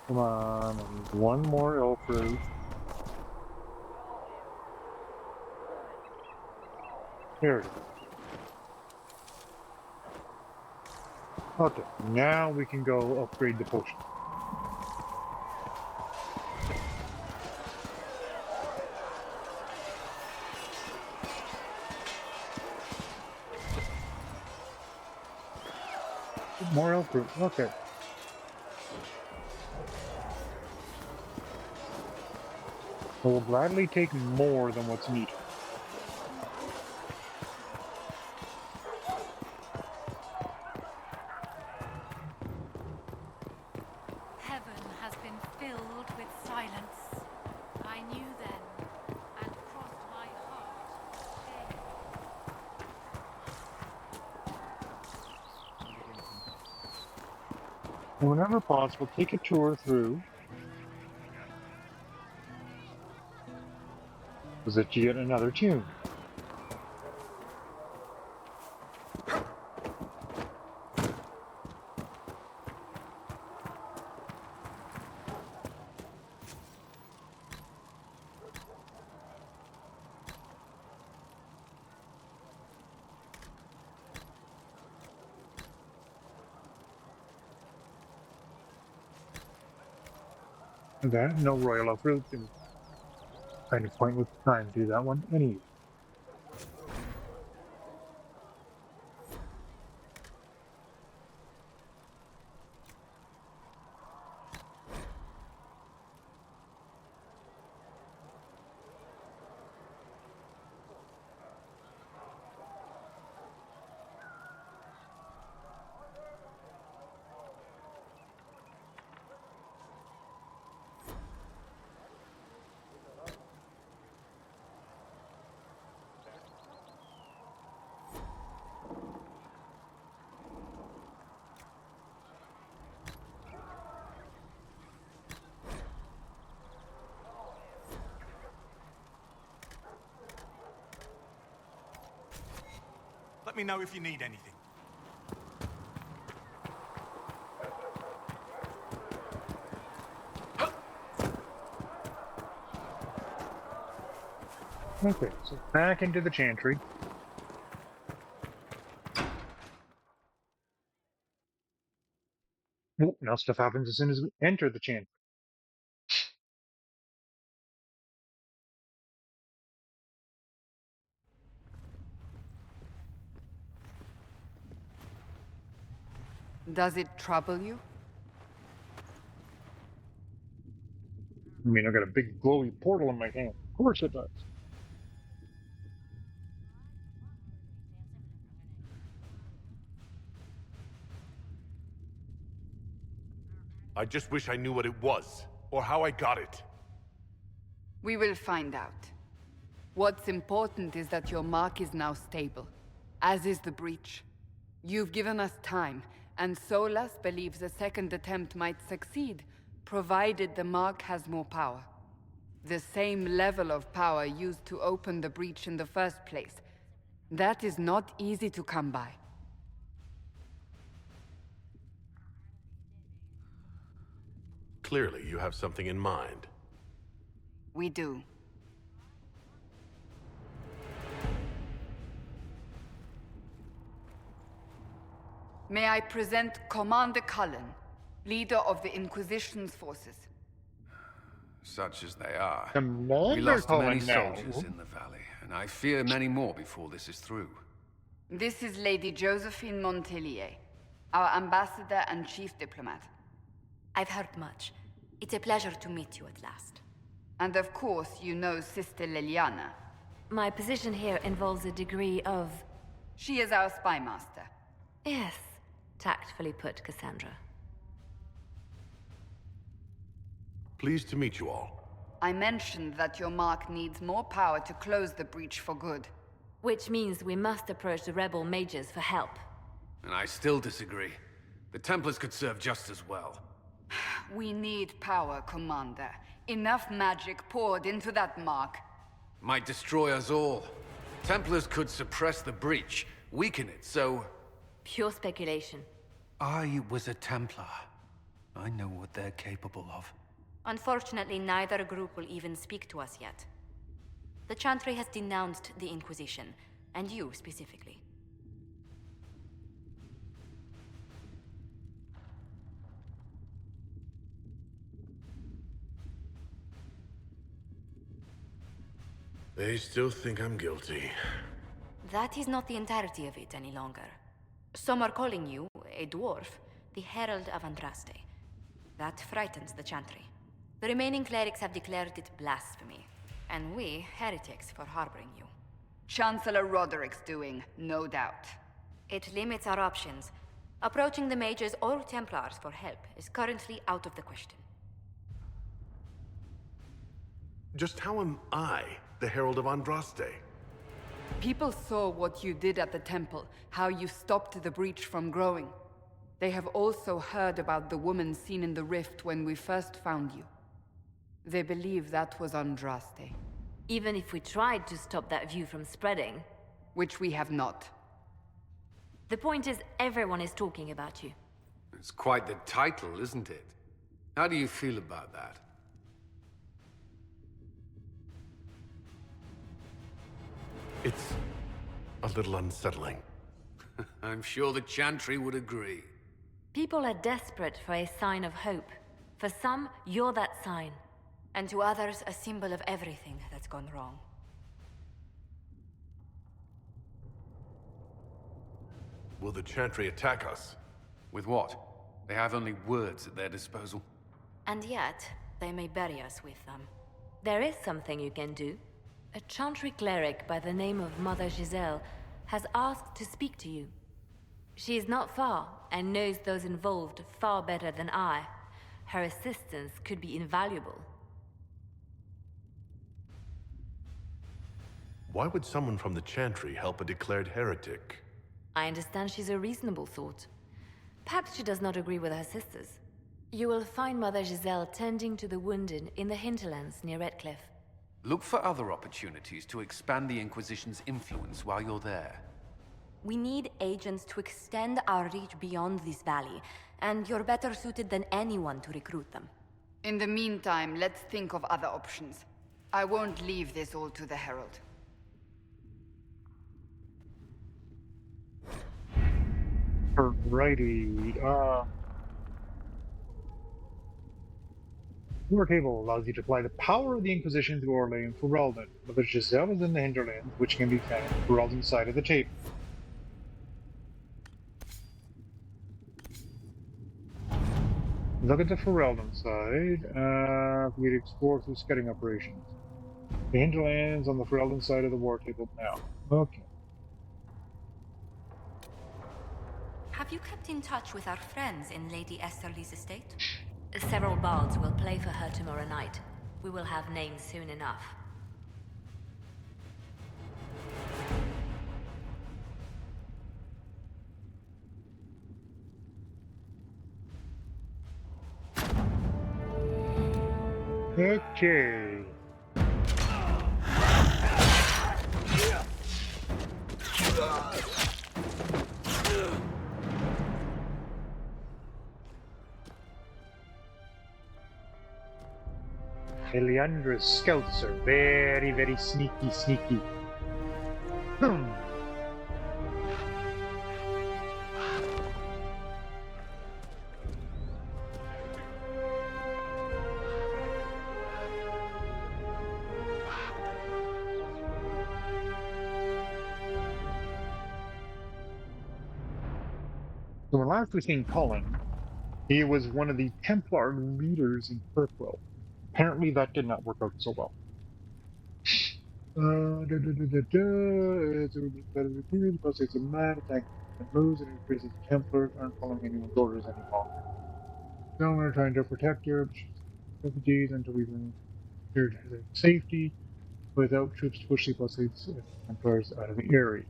Come on, I need one more elf root. There it is. Okay, now we can go upgrade the potion. More elf root, okay. I will gladly take more than what's needed. Heaven has been filled with silence. I knew then, and crossed my heart. And whenever possible, take a tour through. So that you get another tune. And that, no royal elf root, and kind of pointless time to do that one anyway. Let me know if you need anything. Okay, so back into the chantry. Oh, now stuff happens as soon as we enter the chantry. Does it trouble you? I mean, I've got a big glowy portal in my hand. Of course it does. I just wish I knew what it was, or how I got it. We will find out. What's important is that your mark is now stable, as is the breach. You've given us time, and Solas believes a second attempt might succeed, provided the mark has more power. The same level of power used to open the breach in the first place. That is not easy to come by. Clearly, you have something in mind. We do. May I present Commander Cullen, leader of the Inquisition's forces. Such as they are. Commander We lost many Cullen now. soldiers in the valley, and I fear many more before this is through. This is Lady Josephine Montelier, our ambassador and chief diplomat. I've heard much. It's a pleasure to meet you at last. And of course, you know Sister Liliana. My position here involves a degree of... She is our spy master. Yes, tactfully put, Cassandra. Pleased to meet you all. I mentioned that your mark needs more power to close the breach for good. Which means we must approach the rebel mages for help. And I still disagree. The Templars could serve just as well. We need power, Commander. Enough magic poured into that mark. Might destroy us all. Templars could suppress the breach, weaken it, so... Pure speculation. I was a Templar. I know what they're capable of. Unfortunately, neither group will even speak to us yet. The Chantry has denounced the Inquisition, and you specifically. They still think I'm guilty. That is not the entirety of it any longer. Some are calling you, a dwarf, the Herald of Andraste. That frightens the Chantry. The remaining clerics have declared it blasphemy, and we, heretics, for harboring you. Chancellor Roderick's doing, no doubt. It limits our options. Approaching the mages or Templars for help is currently out of the question. Just how am I the Herald of Andraste? People saw what you did at the temple, how you stopped the breach from growing. They have also heard about the woman seen in the rift when we first found you. They believe that was Andraste. Even if we tried to stop that view from spreading... Which we have not. The point is, everyone is talking about you. It's quite the title, isn't it? How do you feel about that? It's a little unsettling. I'm sure the Chantry would agree. People are desperate for a sign of hope. For some, you're that sign. And to others, a symbol of everything that's gone wrong. Will the Chantry attack us? With what? They have only words at their disposal. And yet, they may bury us with them. There is something you can do. A Chantry cleric by the name of Mother Giselle has asked to speak to you. She is not far, and knows those involved far better than I. Her assistance could be invaluable. Why would someone from the Chantry help a declared heretic? I understand she's a reasonable sort. Perhaps she does not agree with her sisters. You will find Mother Giselle tending to the wounded in the hinterlands near Redcliffe. Look for other opportunities to expand the Inquisition's influence while you're there. We need agents to extend our reach beyond this valley, and you're better suited than anyone to recruit them. In the meantime, let's think of other options. I won't leave this all to the Herald. Alrighty. Your table allows you to apply the power of the Inquisition to Orlais and Ferelden. Mother Giselle is in the hinterlands, which can be found on Ferelden's side of the table. Look at the Ferelden side. We explore through scouting operations. The hinterlands on the Ferelden side of the war table now. Okay. Have you kept in touch with our friends in Lady Esterly's estate? Several bards will play for her tomorrow night. We will have names soon enough. Okay. Eliandra's scouts are very, very sneaky. So when last we seen Cullen, he was one of the Templar leaders in Kirkwell. Apparently that did not work out so well. It's a mad attack and moves and increases the Templars aren't following anyone's orders anymore. No, we're trying to protect her, but she's refugees until we bring her to safety without troops to push the Templars out of the area.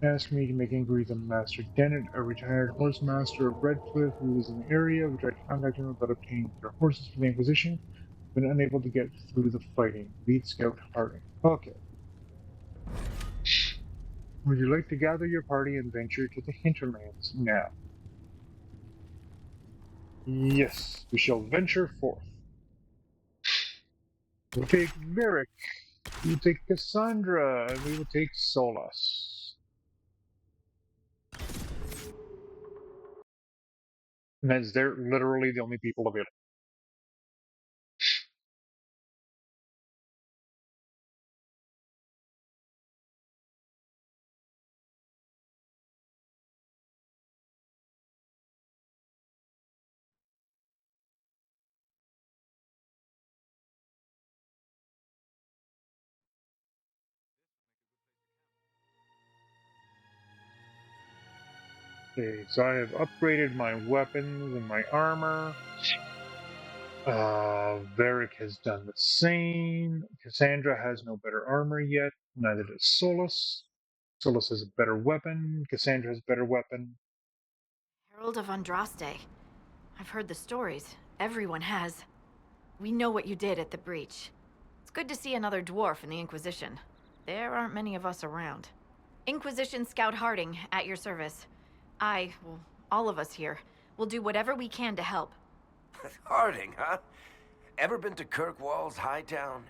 Asked me to make inquiries on Master Dennett, a retired horse master of Redcliffe who was in the area. We tried to contact him about obtaining their horses for the Inquisition, but unable to get through the fighting. Lead Scout Harding. Okay. Would you like to gather your party and venture to the hinterlands now? Yes, we shall venture forth. We'll take Varric, we'll take Cassandra, and we will take Solas. And as they're literally the only people available. Okay, so I have upgraded my weapons and my armor. Varric has done the same. Cassandra has no better armor yet. Neither does Solus. Solus has a better weapon. Cassandra has a better weapon. Herald of Andraste. I've heard the stories. Everyone has. We know what you did at the breach. It's good to see another dwarf in the Inquisition. There aren't many of us around. Inquisition Scout Harding, at your service. All of us here, will do whatever we can to help. Harding, huh? Ever been to Kirkwall's Hightown?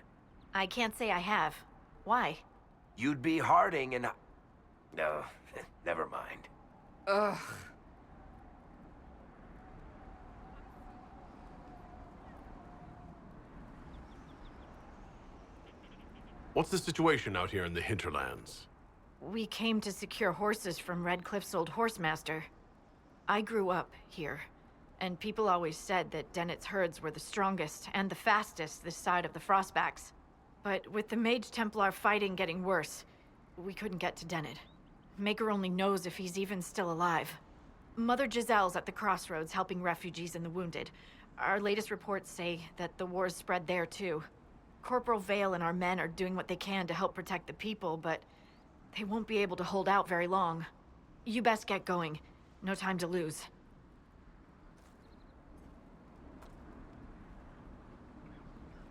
I can't say I have. Why? You'd be Harding and... No, never mind. Ugh. What's the situation out here in the hinterlands? We came to secure horses from Redcliffe's old horsemaster. I grew up here, and people always said that Dennett's herds were the strongest and the fastest this side of the Frostbacks. But with the Mage Templar fighting getting worse, we couldn't get to Dennett. Maker only knows if he's even still alive. Mother Giselle's at the crossroads helping refugees and the wounded. Our latest reports say that the war's spread there too. Corporal Vale and our men are doing what they can to help protect the people, but they won't be able to hold out very long. You best get going. No time to lose.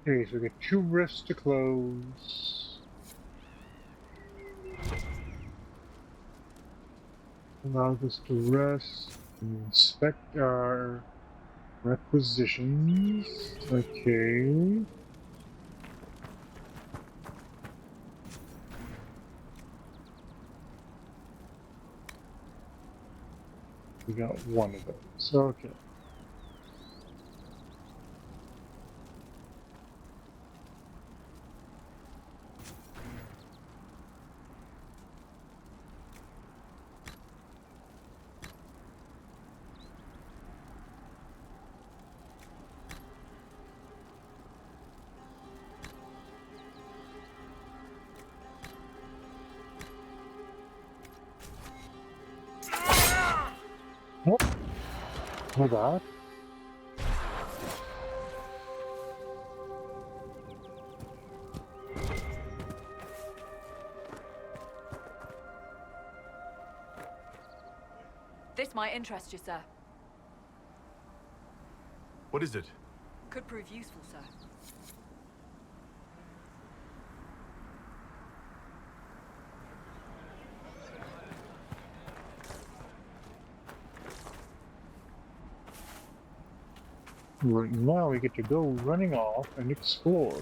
Okay, so we get 2 rifts to close. Allows us to rest and inspect our requisitions. Okay. We got one of those. Okay. Nope. With that. This might interest you, sir. What is it? Could prove useful, sir. Right now we get to go running off and explore.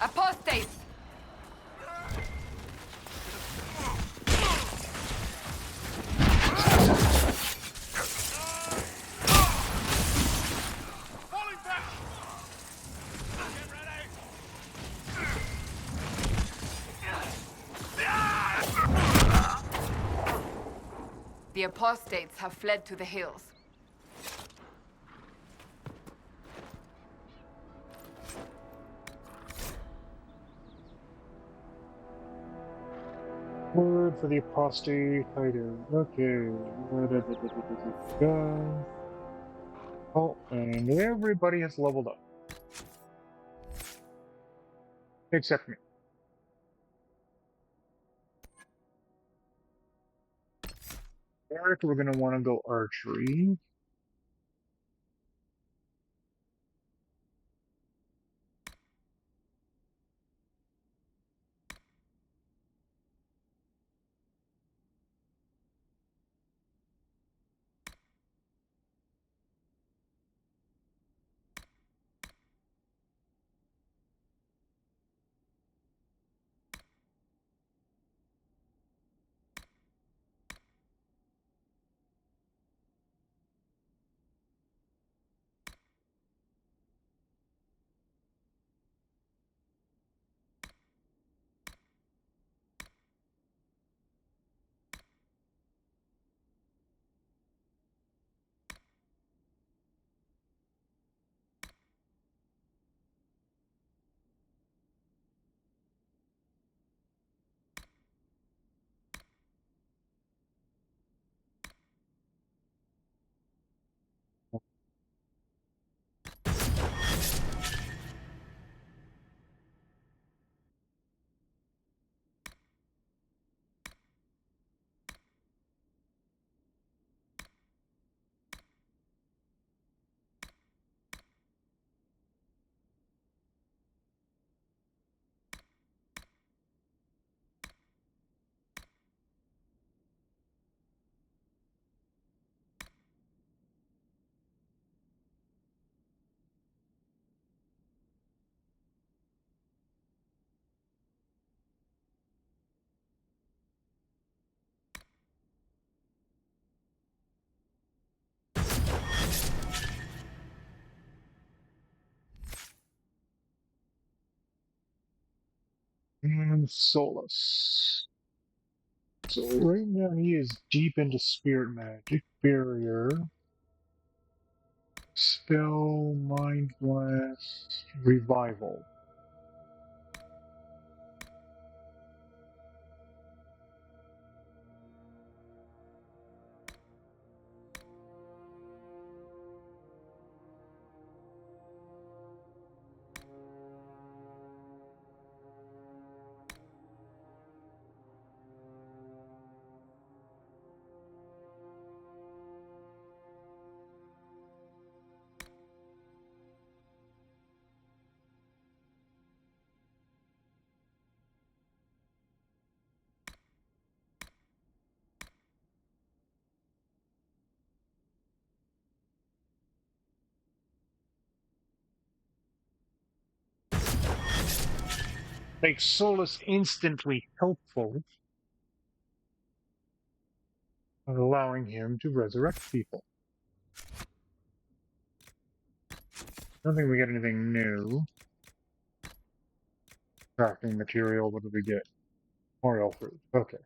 Apostates! The apostates have fled to the hills. Word for the apostate hider. Okay. Oh, and everybody has leveled up. Except me. Eric, we're going to want to go archery. And Solus. So right now he is deep into spirit magic, barrier, spell, mind blast, revival. Makes Solus instantly helpful, allowing him to resurrect people. I don't think we get anything new. Crafting material, what do we get? Memorial fruit. Okay.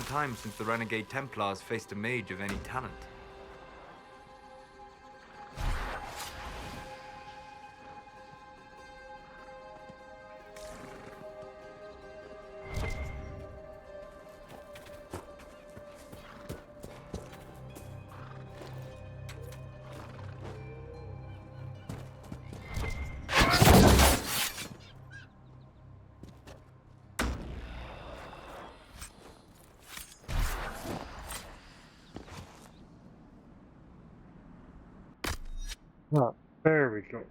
Time since the Renegade Templars faced a mage of any talent. Ah, there we go.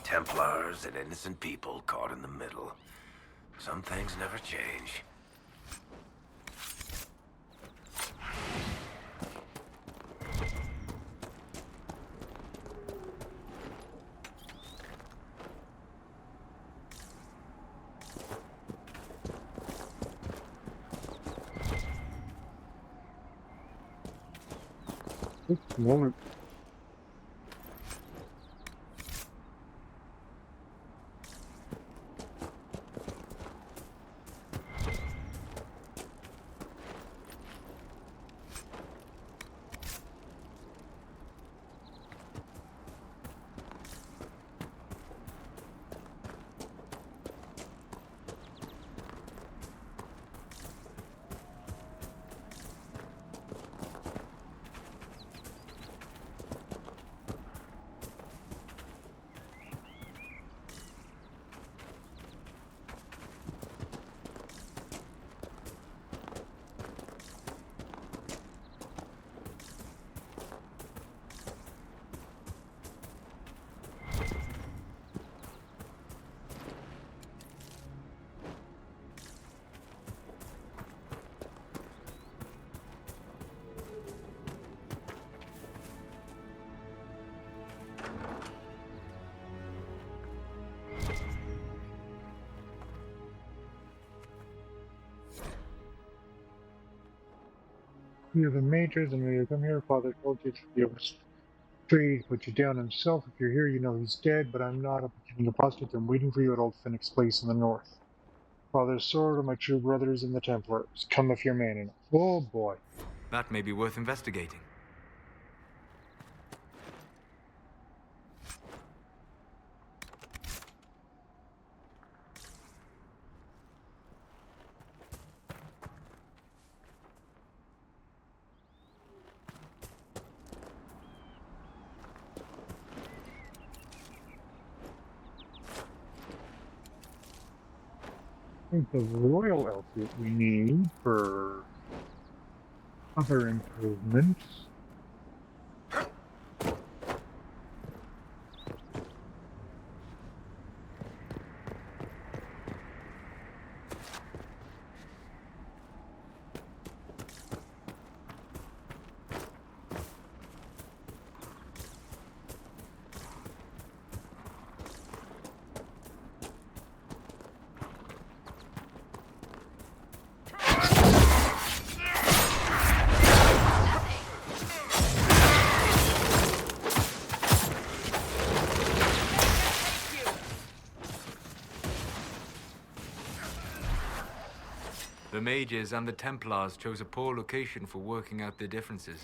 Templars and innocent people caught in the middle. Some things never change. Oops, moment. You have the majors, and when you come here, Father told you to be straight, put you down himself. If you're here, you know he's dead, but I'm not a beginning apostate. I'm waiting for you at Old Phoenix Place in the north. Father's sword are my true brothers in the Templars. Come if you're man enough. Oh boy. That may be worth investigating. I think the royal outfit we need for other improvements. The mages and the Templars chose a poor location for working out their differences.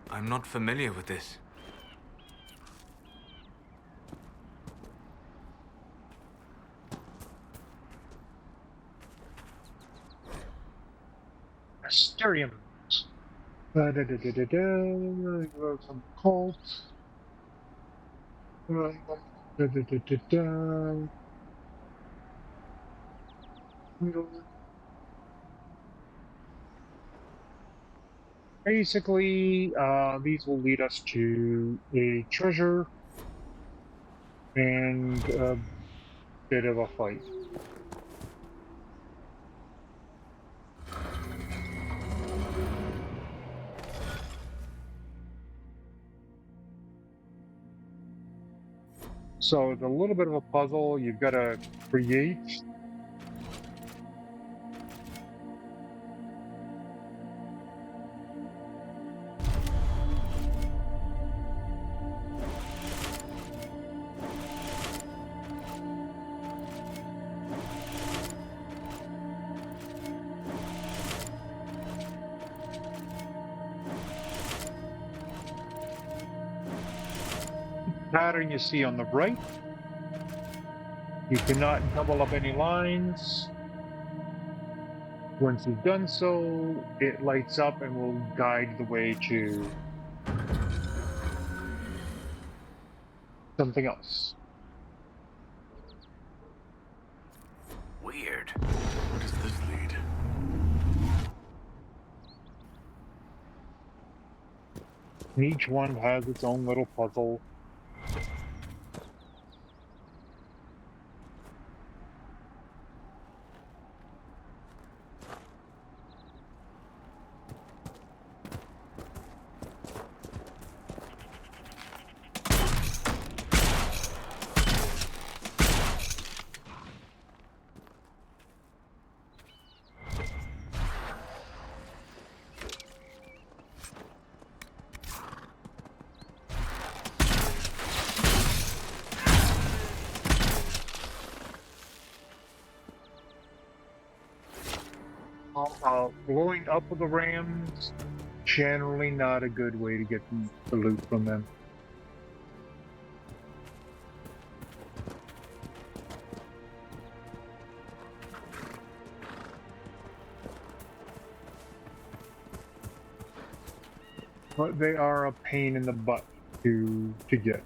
I'm not familiar with this. Asteriums. Some cults. Basically, these will lead us to a treasure and a bit of a fight. So it's a little bit of a puzzle. You've got to create pattern you see on the right. You cannot double up any lines. Once you've done so, it lights up and will guide the way to something else. Weird. Where does this lead? Each one has its own little puzzle. Blowing up with the rams, generally not a good way to get the loot from them. But they are a pain in the butt to get.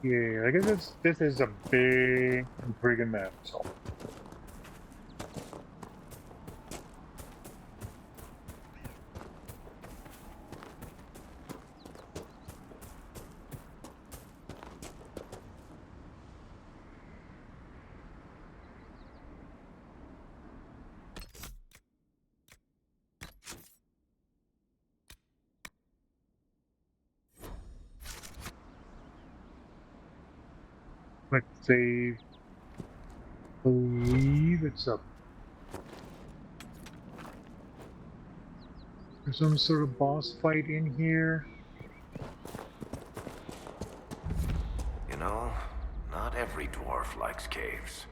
Yeah, I guess this is a big, intriguing map, so. Let's say, believe it's up. There's some sort of boss fight in here. You know, not every dwarf likes caves.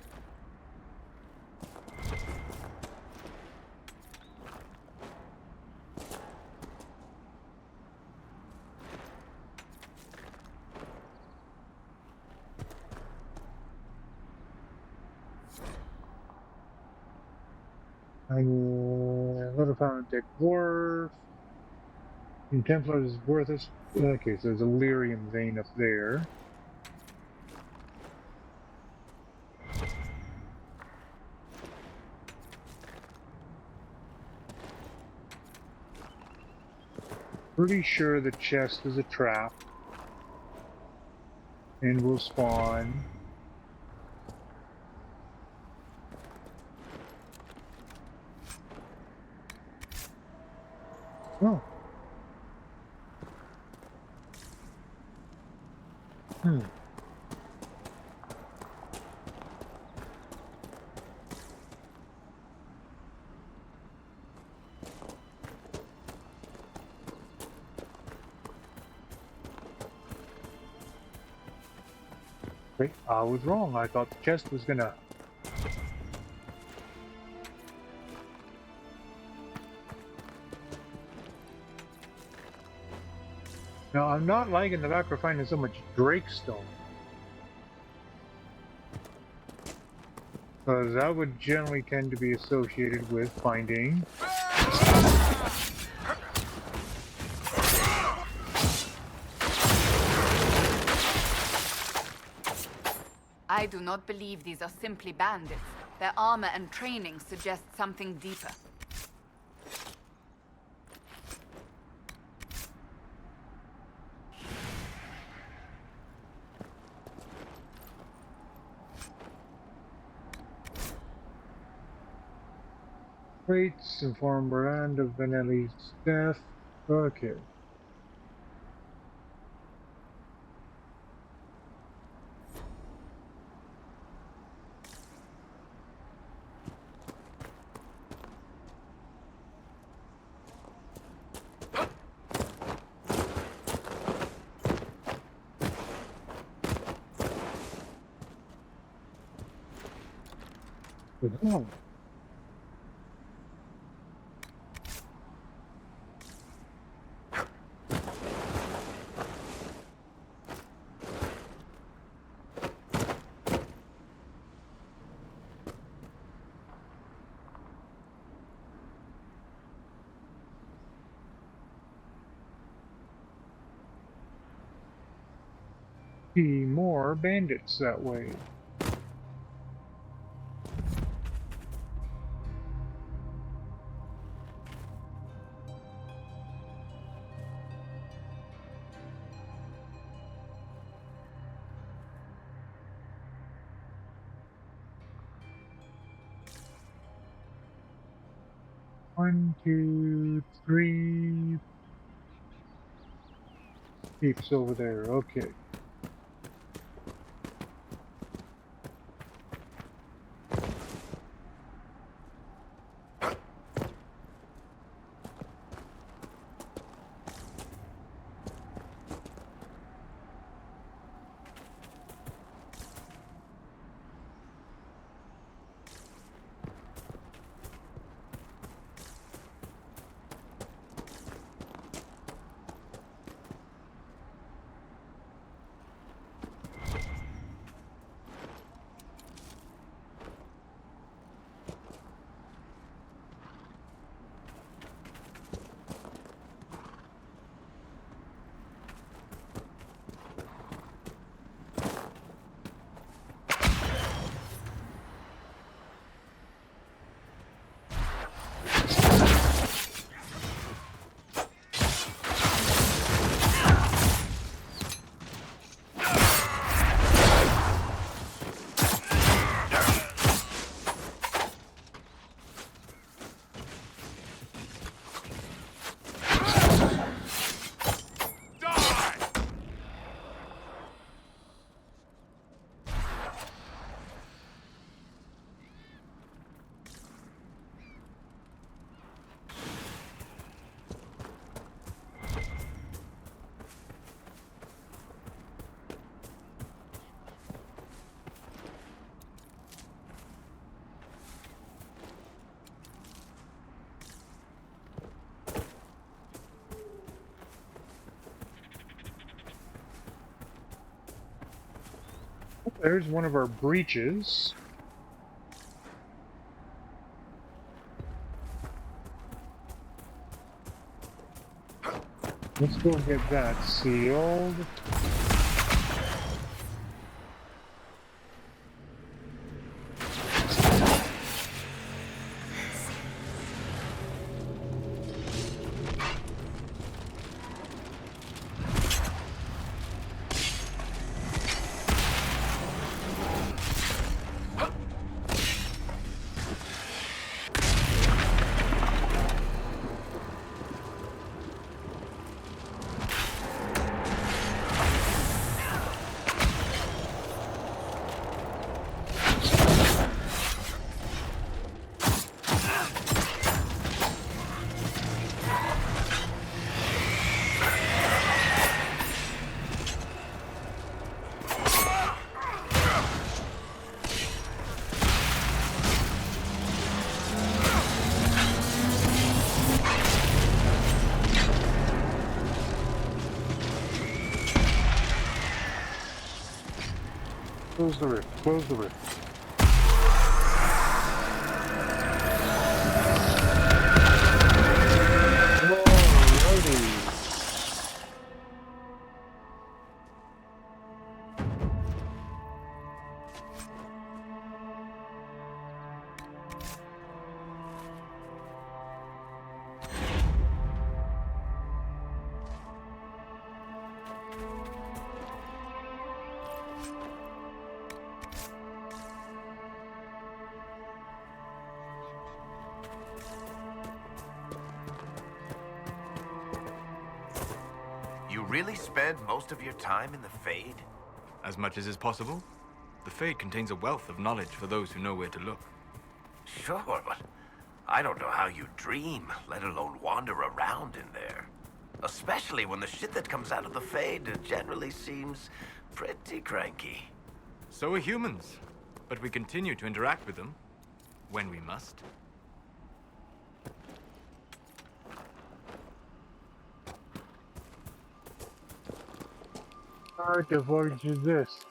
I would have found a dead dwarf. And Templar is worth it. Okay, so there's a lyrium vein up there. Pretty sure the chest is a trap and will spawn. Oh. Wait, I was wrong. I thought the chest was gonna... Now, I'm not liking the fact we're finding so much Drakestone. Because that would generally tend to be associated with finding... I do not believe these are simply bandits. Their armor and training suggest something deeper. Traits, inform Brand of Benelli's death. Okay. Oh. See more bandits that way. One, two, three. Peeps over there. Okay. There's one of our breaches. Let's go get that sealed. Close the rift. Close the rift. Alrighty. You really spend most of your time in the Fade? As much as is possible. The Fade contains a wealth of knowledge for those who know where to look. Sure, but I don't know how you dream, let alone wander around in there. Especially when the shit that comes out of the Fade generally seems pretty cranky. So are humans. But we continue to interact with them. When we must. Alright, the voyage is this.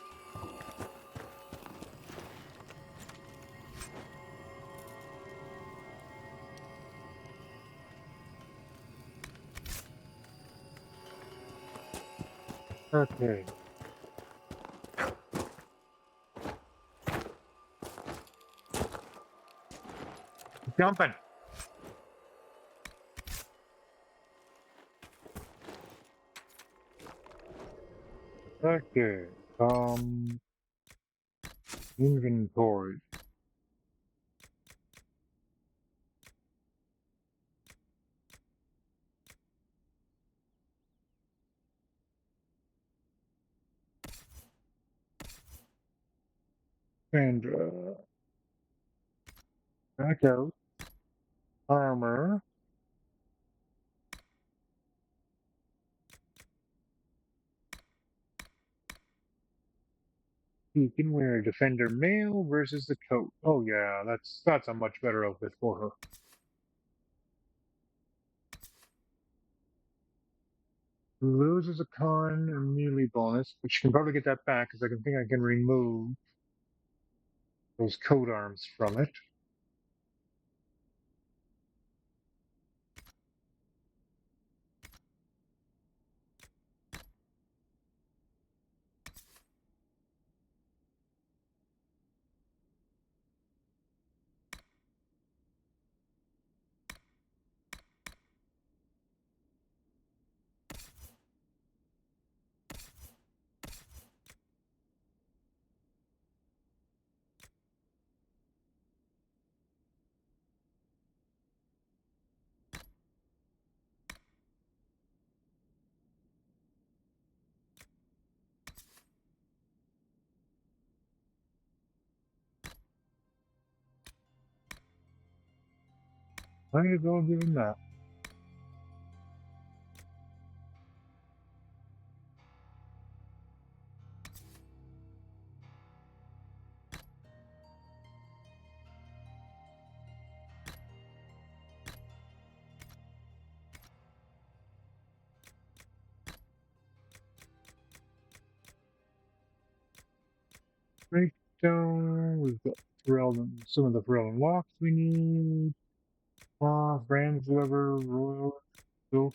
Okay. Jumping. Okay. Inventory. And back out. Armor. You can wear Defender Mail versus the coat. Oh yeah, that's a much better outfit for her. Loses a con and melee bonus, but she can probably get that back because I can remove those coat arms from it. Might as well give him that. Breakdown. We've got some of the Threll locks we need. Brand's lever, royal, silk,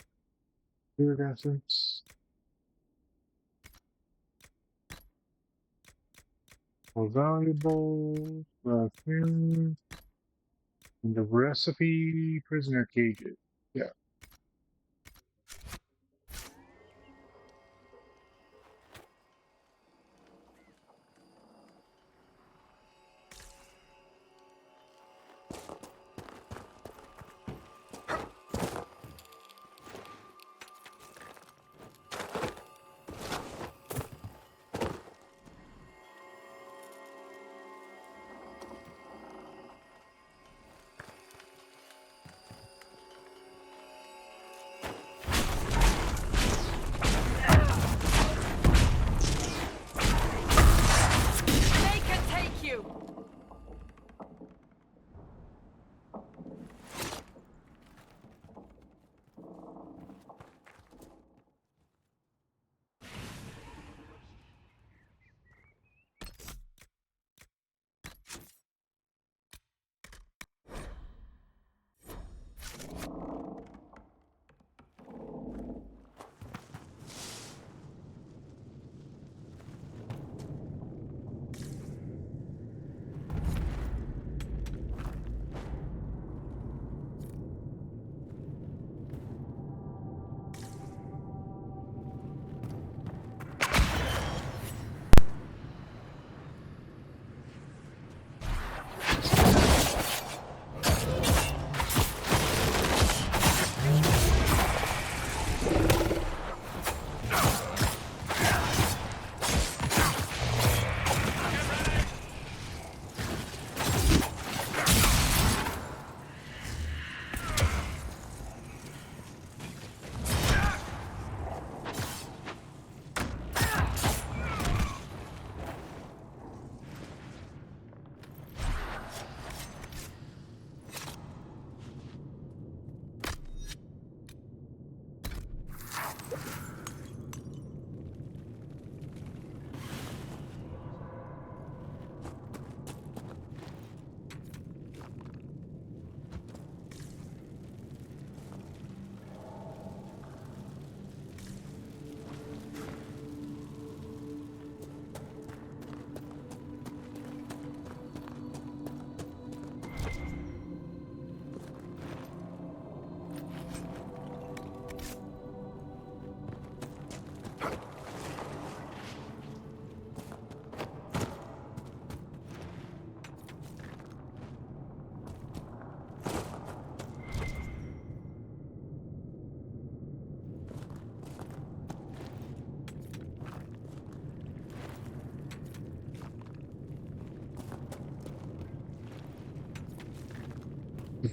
iridescence. More valuable. And the recipe, prisoner cages. Yeah.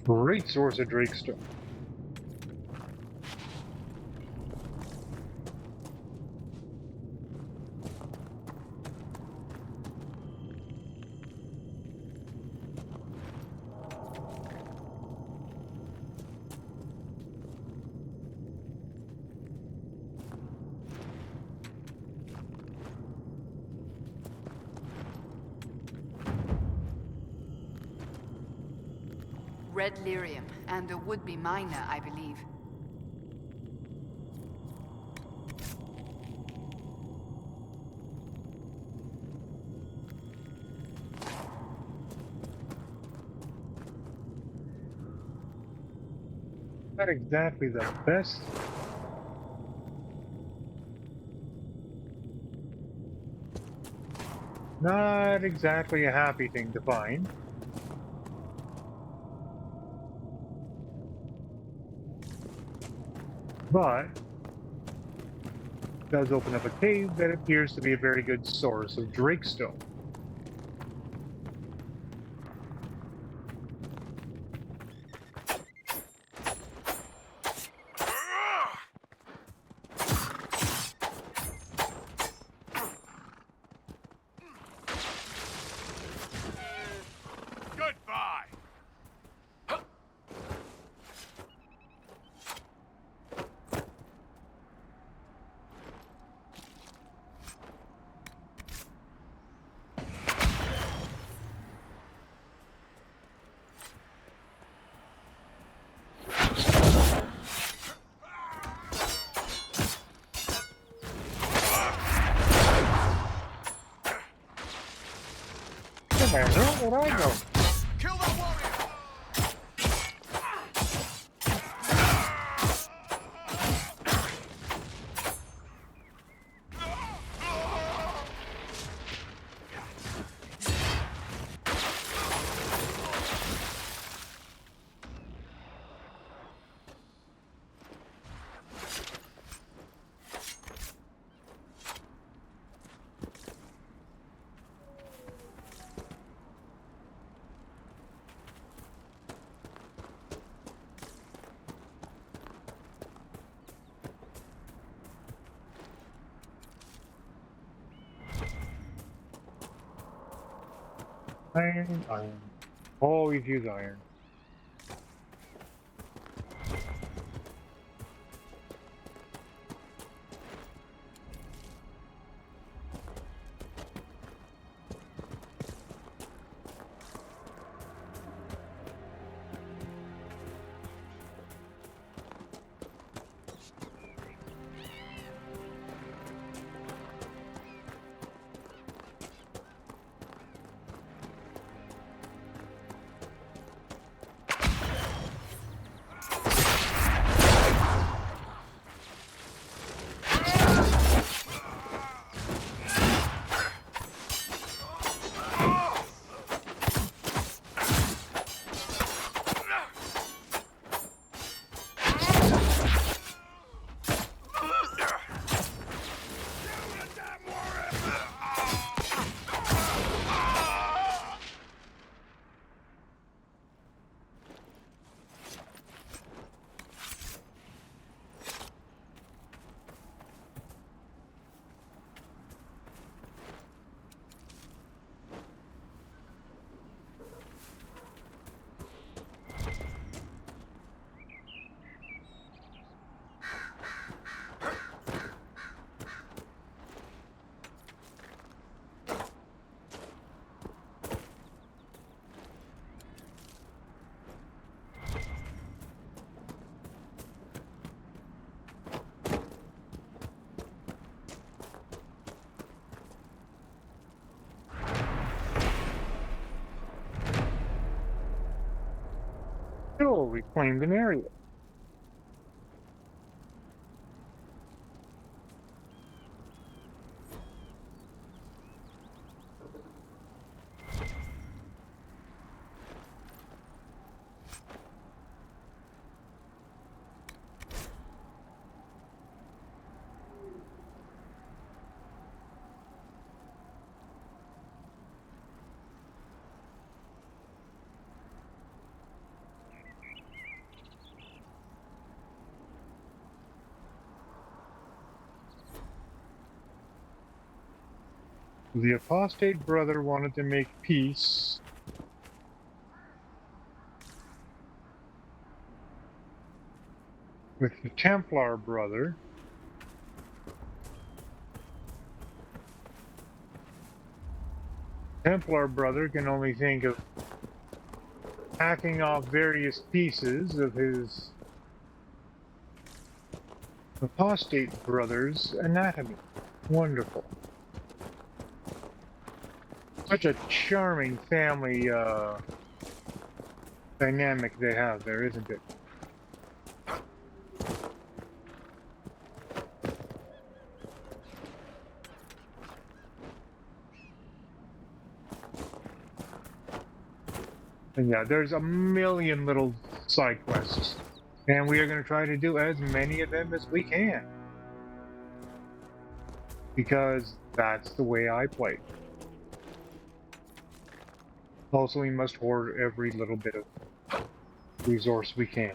Great source of Drakestone. Red lyrium, and a would-be miner, I believe. Not exactly the best. Not exactly a happy thing to find. But it does open up a cave that appears to be a very good source of Drakestone. Goodbye! Come on, girl, where'd I go? Kill that warrior! Iron, iron. Always use iron. Still reclaimed an area. The apostate brother wanted to make peace with the Templar brother. Templar brother can only think of hacking off various pieces of his apostate brother's anatomy. Wonderful. Such a charming family dynamic they have there, isn't it? And yeah, there's a million little side quests. And we are going to try to do as many of them as we can. Because that's the way I play. Also, we must hoard every little bit of resource we can.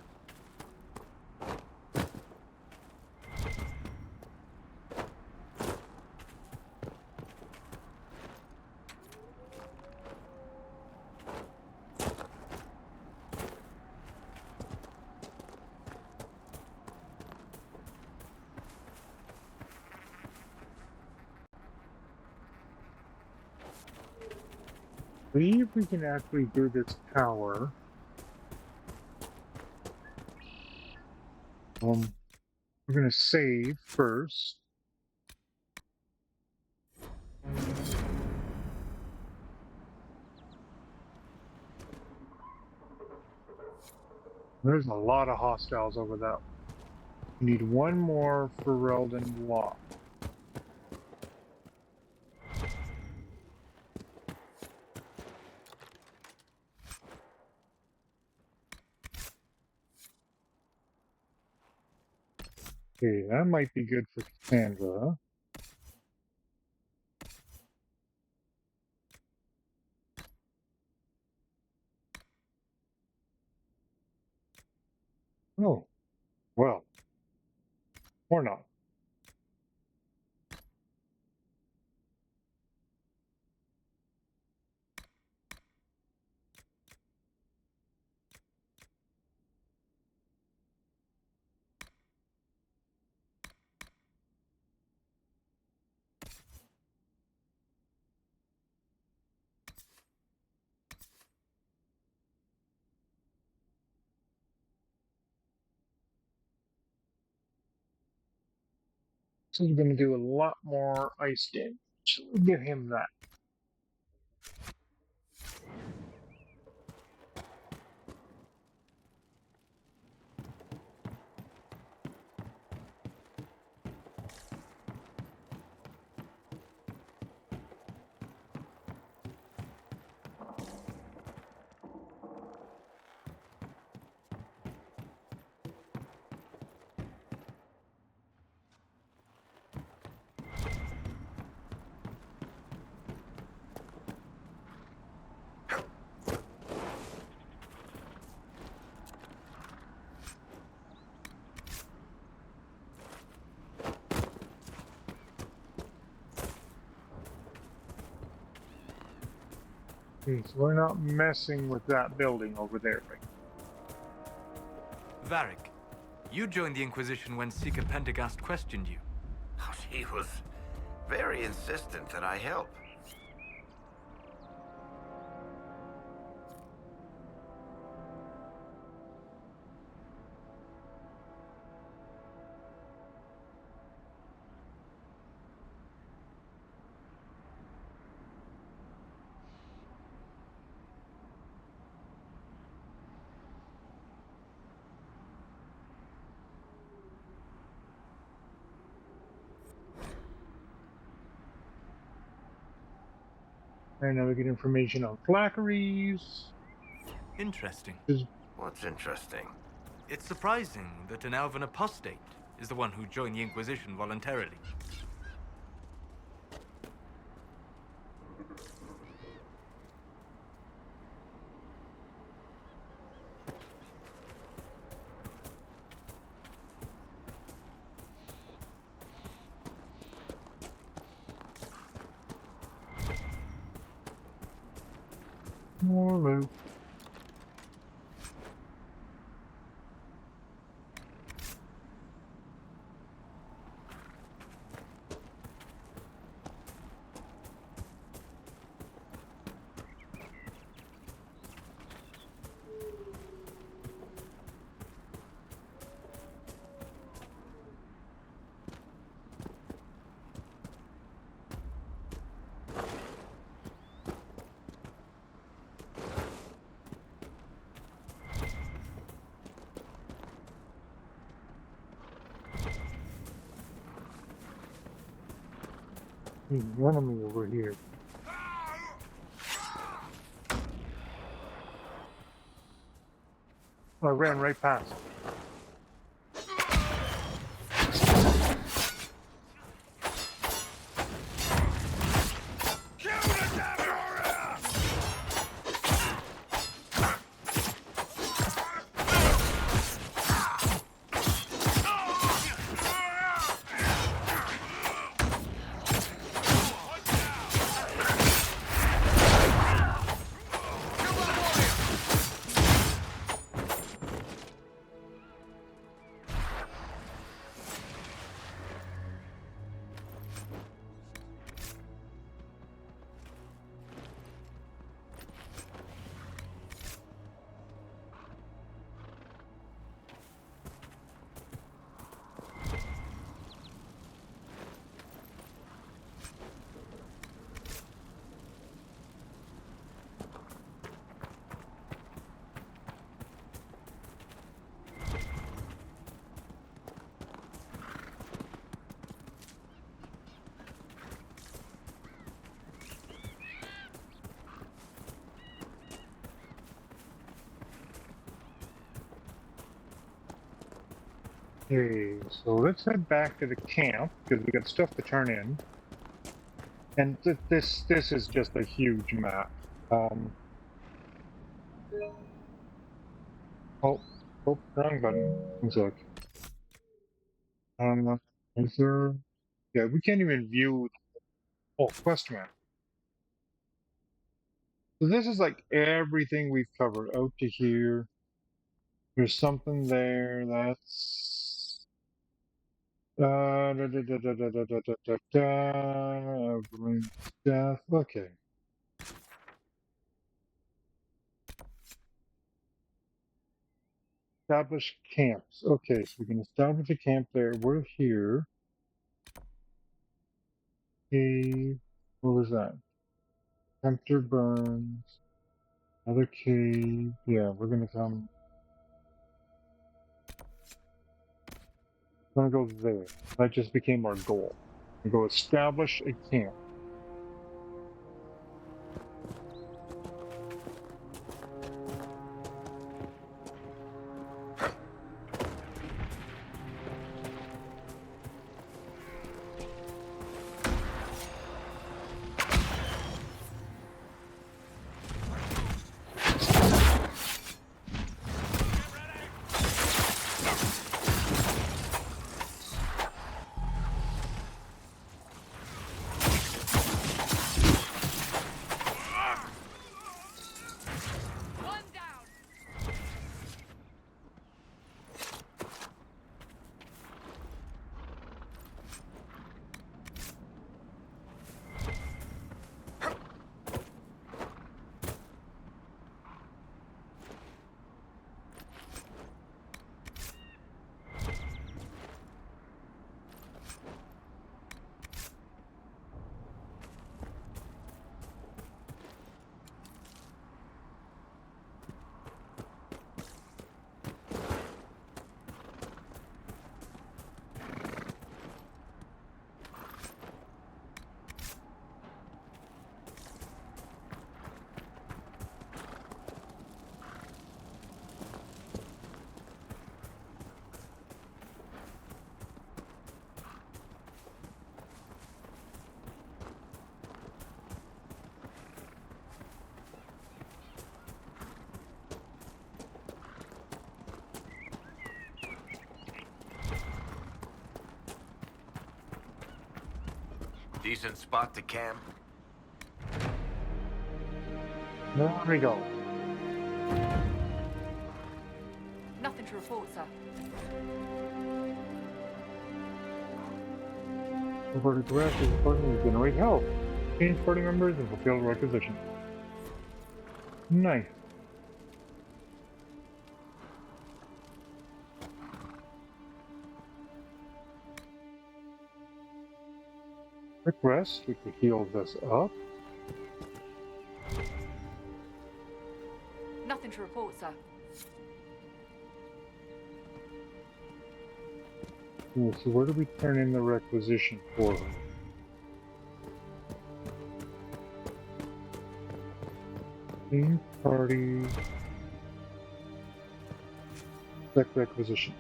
See if we can actually do this tower. We're going to save first. There's a lot of hostiles over that. We need one more for Relden Law. Okay, that might be good for Cassandra. Oh, well, or not. So he's going to do a lot more ice damage. We'll give him that. Okay, so we're not messing with that building over there, right? Varric, you joined the Inquisition when Seeker Pendergast questioned you. He was very insistent that I help. And now we get information on Flackeries. Interesting. What's interesting? It's surprising that an elven apostate is the one who joined the Inquisition voluntarily. More loot. There's an enemy over here. I ran right past it. Okay, so let's head back to the camp because we got stuff to turn in. And this is just a huge map. Oh, wrong button. One sec. Is there? Yeah, we can't even view. Oh, quest map. So this is like everything we've covered out to here. There's something there that's everyone's death. Okay. Establish camps. Okay, so we can establish a camp there. We're here. Cave. What was that? Tempter burns. Another cave. Yeah, we're gonna come. We're gonna go there. That just became our goal. We go establish a camp. Decent spot to camp. There we go. Nothing to report, sir. Reported to rest is important to generate health. Change party members and fulfill requisition. Nice. Quick rest, which heals us up. Nothing to report, sir. Yeah, so where do we turn in the requisition for her? Change party. Select requisition.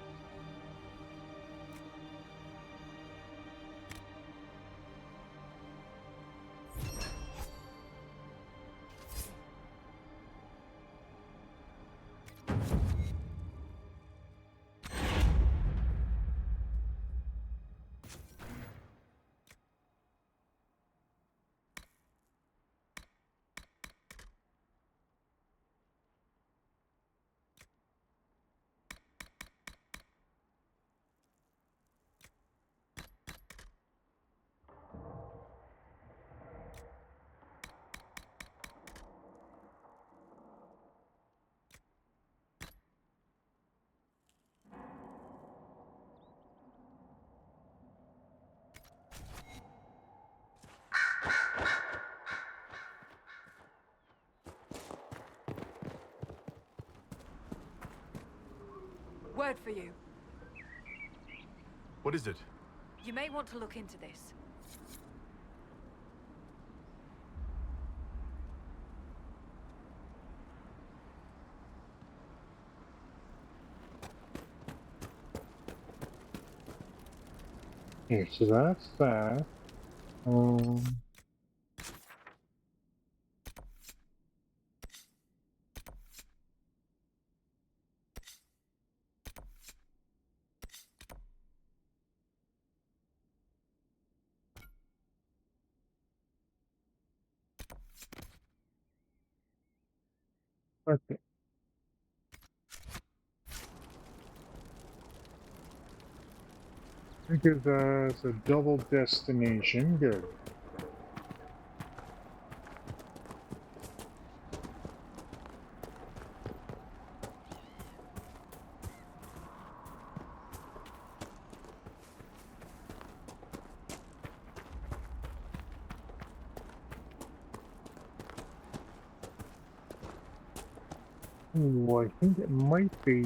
Word for you. What is it? You may want to look into this. Okay, so that's that. Okay. That gives us a double destination. Good. Ooh, I think it might be.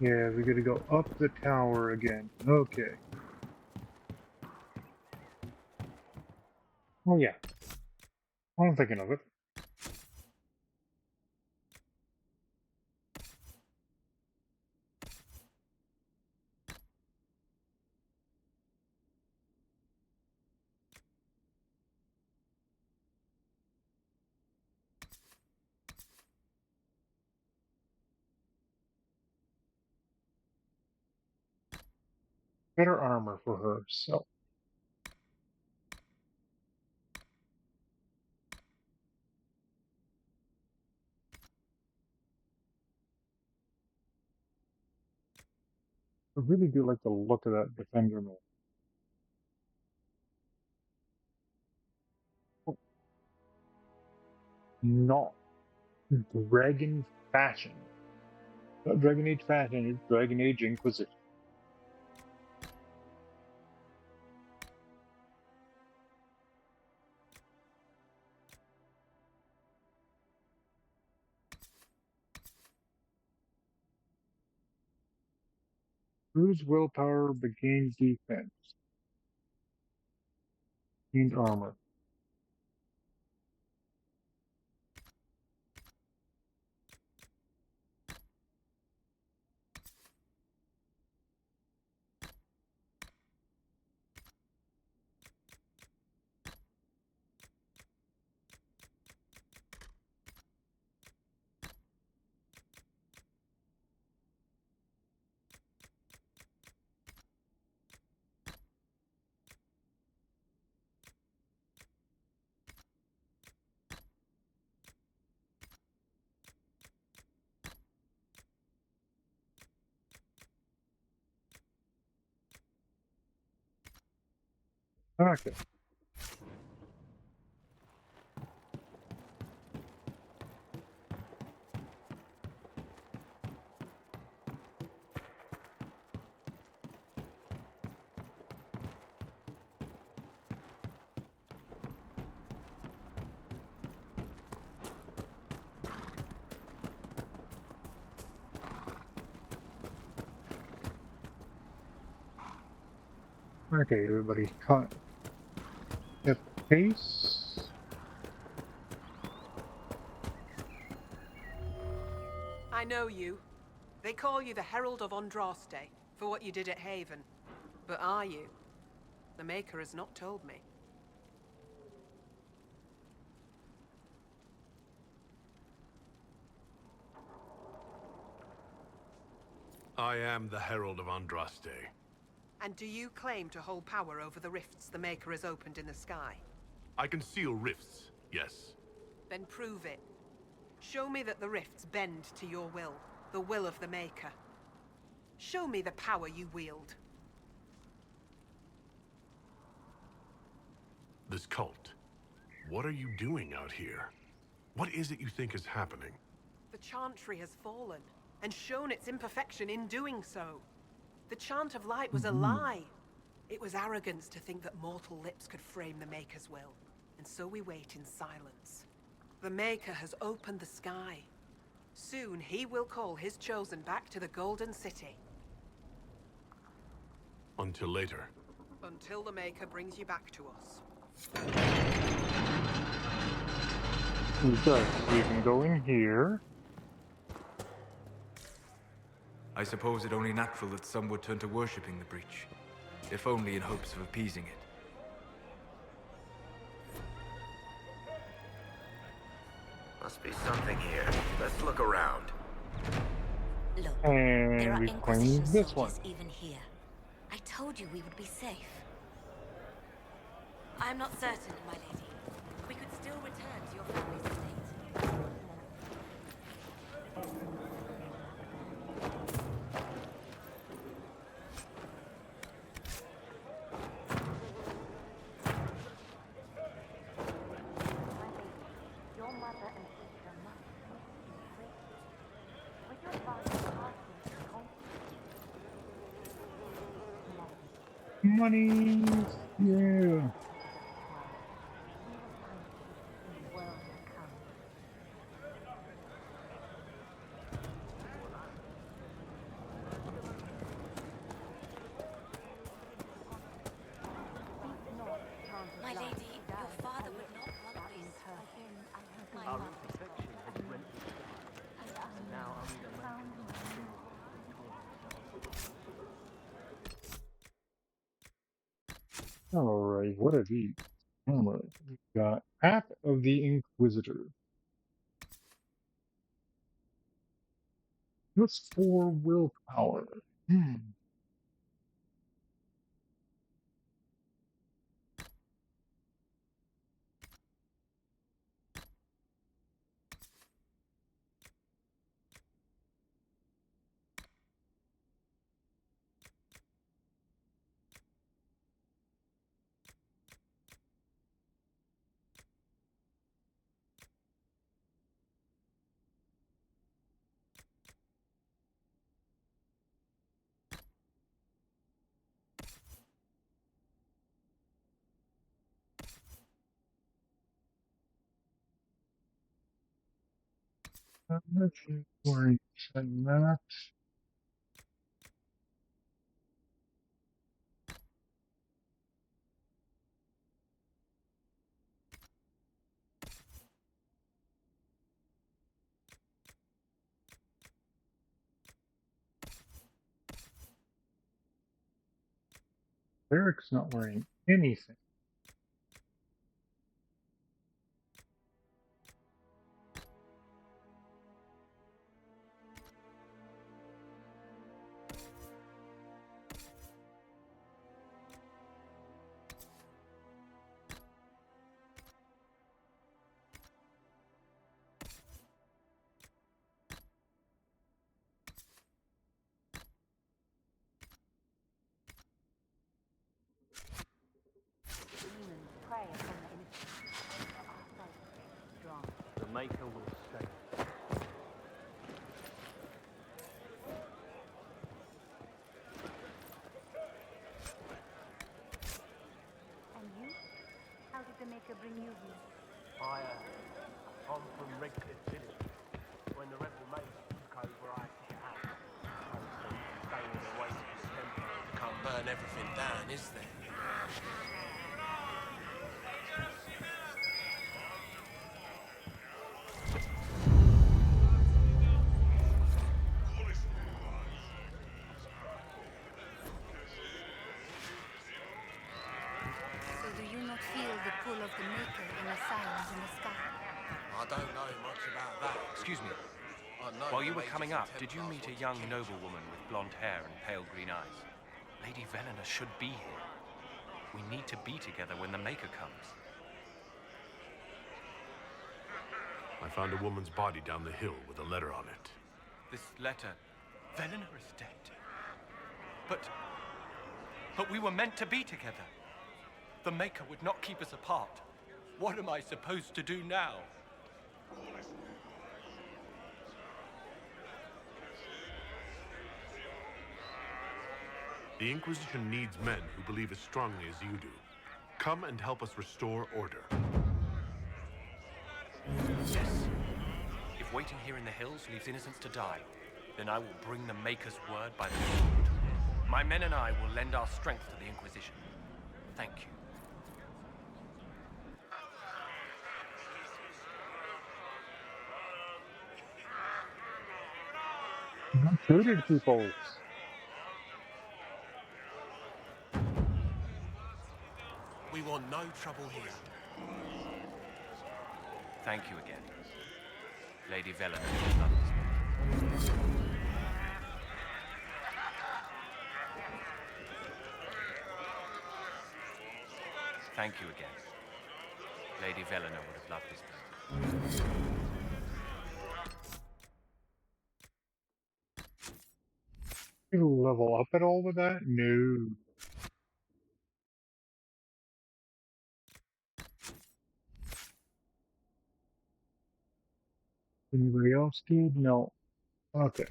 Yeah, we gotta go up the tower again. Okay. Oh yeah, I'm thinking of it. Better armor for her, so. I really do like the look of that defender mode. Oh, not Dragon Fashion. Not Dragon Age Fashion, it's Dragon Age Inquisition. Bruise willpower, but gain defense. Gain armor. Okay. Okay, everybody, cut. Get pace. I know you. They call you the Herald of Andraste for what you did at Haven. But are you? The Maker has not told me. I am the Herald of Andraste. And do you claim to hold power over the rifts the Maker has opened in the sky? I can seal rifts, yes. Then prove it. Show me that the rifts bend to your will, the will of the Maker. Show me the power you wield. This cult. What are you doing out here? What is it you think is happening? The Chantry has fallen, and shown its imperfection in doing so. The Chant of Light was a lie. It was arrogance to think that mortal lips could frame the Maker's will, and so we wait in silence. The Maker has opened the sky. Soon he will call his chosen back to the Golden City. Until later. Until the Maker brings you back to us. Okay, we can go in here. I suppose it only natural that some would turn to worshipping the breach, if only in hopes of appeasing it. Must be something here. Let's look around. Look, And there are we Inquisition claim this one. soldiers even here. I told you we would be safe. I'm not certain, my lady. We could still return to your family's estate. Your mother and sister must be free. With your father's Money! Yeah! My lady, your father would not want this. My Our mother. protection has rent and now only the Alright, what are these? Alright, we got App of the Inquisitor. What's for willpower? We're setting that. Eric's not wearing anything. Maker bring you here? I'm from Redcliffe Village. When the rebel mages took over, I had to get out. Obviously, staying in the wake of the Templars can't burn everything down, is there? So do you not feel the pull of the Maker in the signs in the sky? I don't know much about that. Excuse me. I know While you the were mages coming and up, did you Templars meet a want to young kill us. noblewoman with blonde hair and pale green eyes? Lady Velena should be here. We need to be together when the Maker comes. I found a woman's body down the hill with a letter on it. This letter... Velena is dead. But we were meant to be together. The Maker would not keep us apart. What am I supposed to do now? The Inquisition needs men who believe as strongly as you do. Come and help us restore order. Yes. If waiting here in the hills leaves innocents to die, then I will bring the Maker's word by the sword. My men and I will lend our strength to the Inquisition. Thank you. Recruited people. We want no trouble here. Thank you again. Lady Velena will love this book. Thank you again. Lady Velena would have loved this book. You level up at all with that? No. Anybody else did? No. Okay.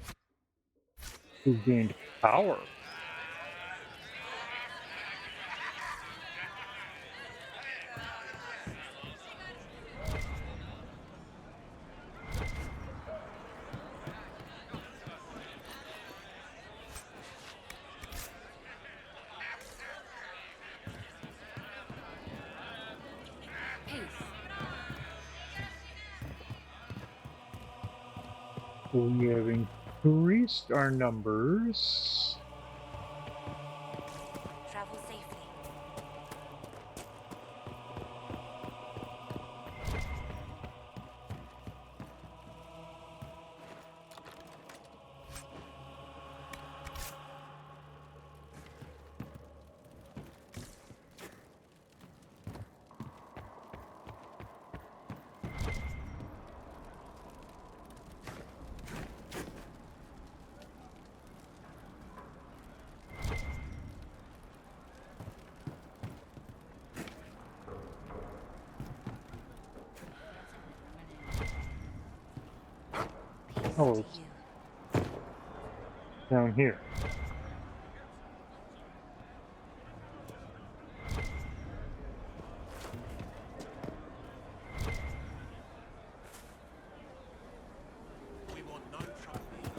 We gained power. We have increased our numbers. Travel safely. Oh, it's down here. We want no trouble here.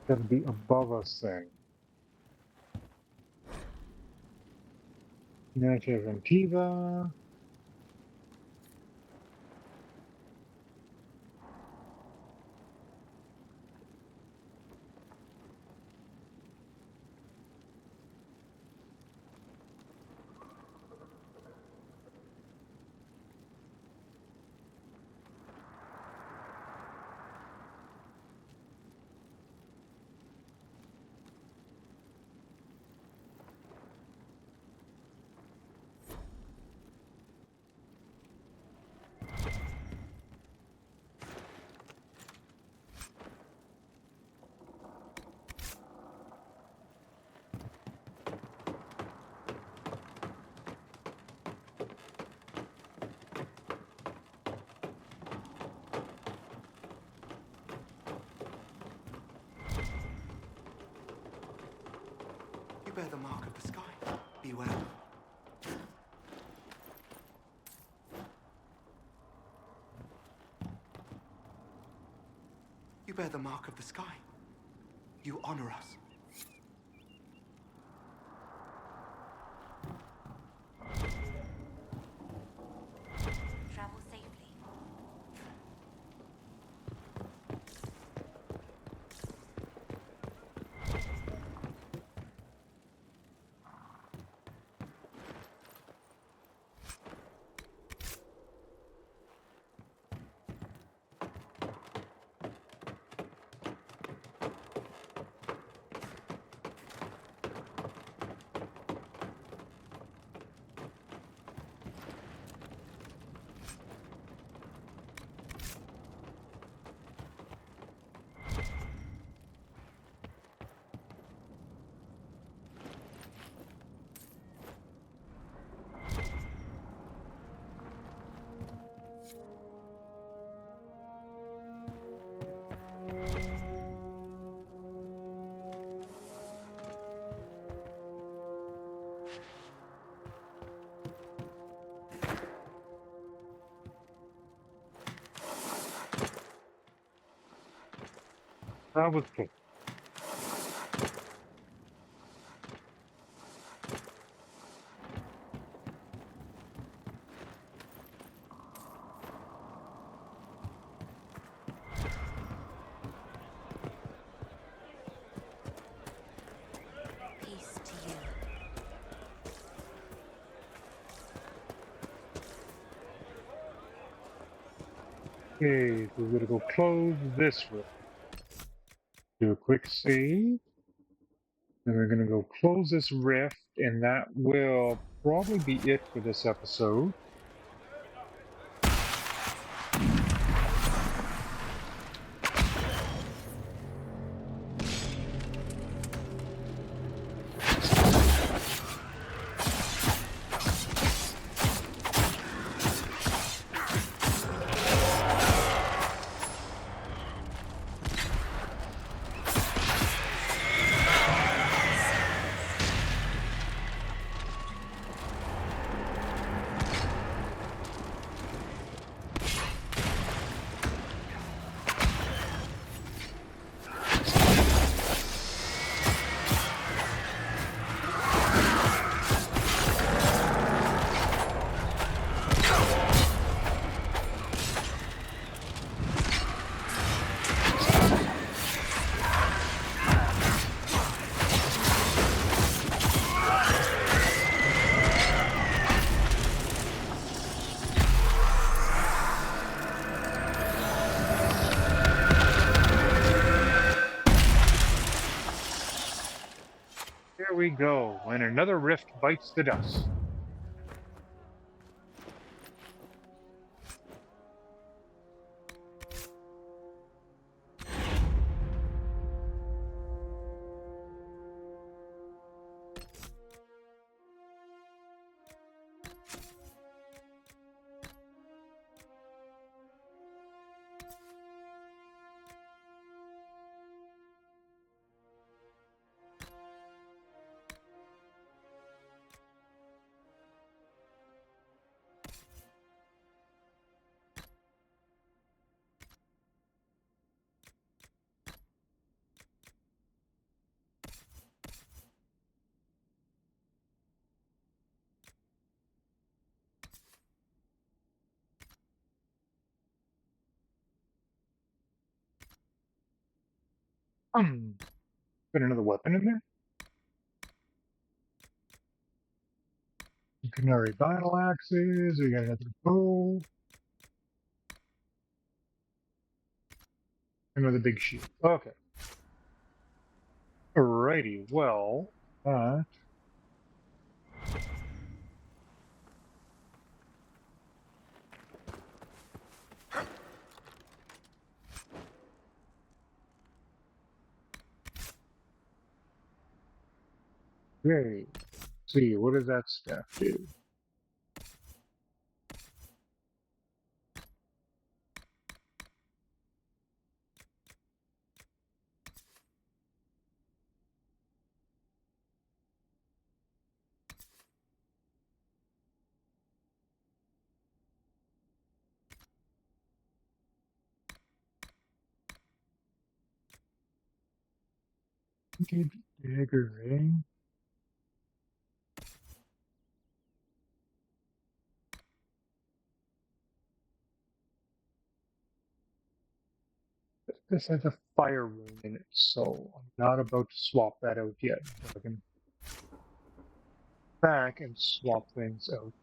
Gotta be above us thing. Natural Ventiva. bear the mark of the sky. Beware. You bear the mark of the sky. You honor us. Travel safely. That was cool. Peace to you. Okay, so we're gonna go close this room. Do a quick save. Then we're gonna go close this rift, and that will probably be it for this episode. There we go, and another rift bites the dust. Got another weapon in there. Canary battle axes. We got another bow. Another big shield. Okay. Alrighty. Well, okay. See, what does that staff do? Okay, bigger, eh? This has a fire rune in it, so I'm not about to swap that out yet. I can back and swap things out.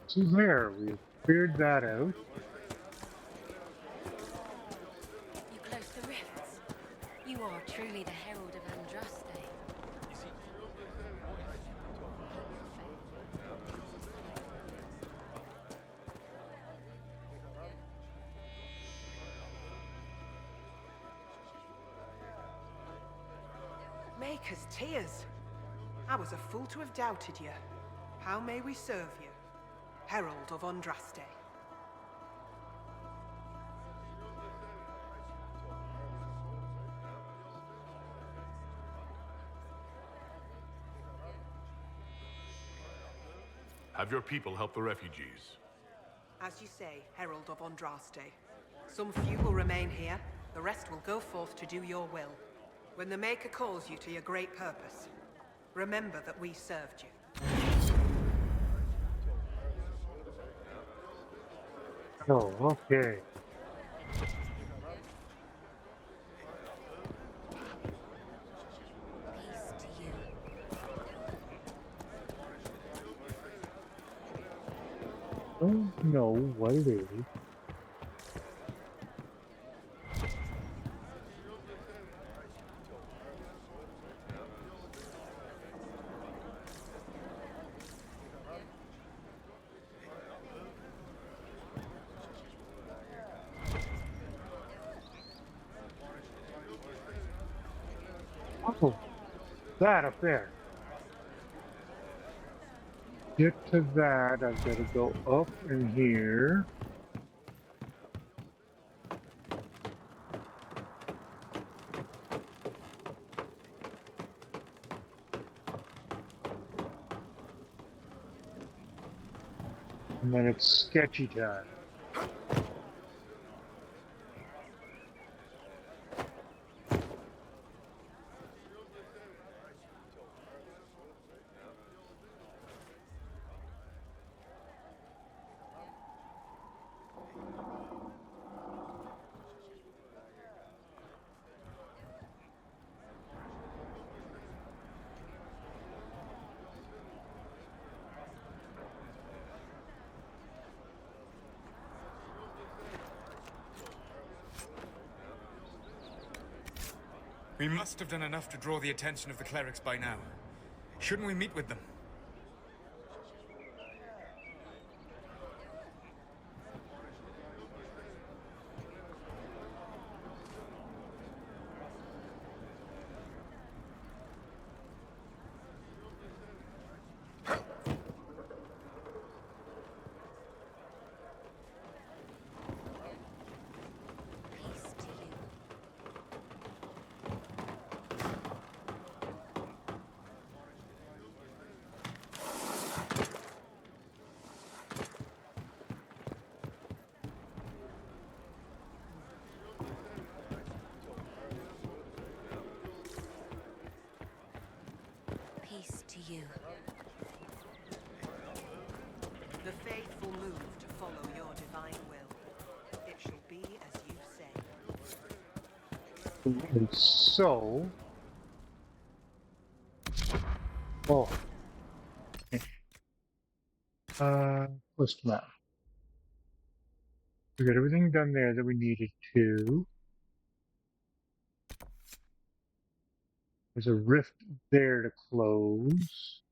So there, we've cleared that out. You close the rifts. You are truly the herald of Andraste. Maker's tears. I was a fool to have doubted you. How may we serve you? Herald of Andraste. Have your people help the refugees. As you say, Herald of Andraste. Some few will remain here, the rest will go forth to do your will. When the Maker calls you to your great purpose, remember that we served you. Oh, okay. Don't know what it is. Oh, that up there. Get to that, I've got to go up in here. And then it's sketchy time. We must have done enough to draw the attention of the clerics by now. Shouldn't we meet with them? Peace to you. The faithful move to follow your divine will. It shall be as you say. And so... Oh. Quest map. We got everything done there that we needed to. There's a rift there to close.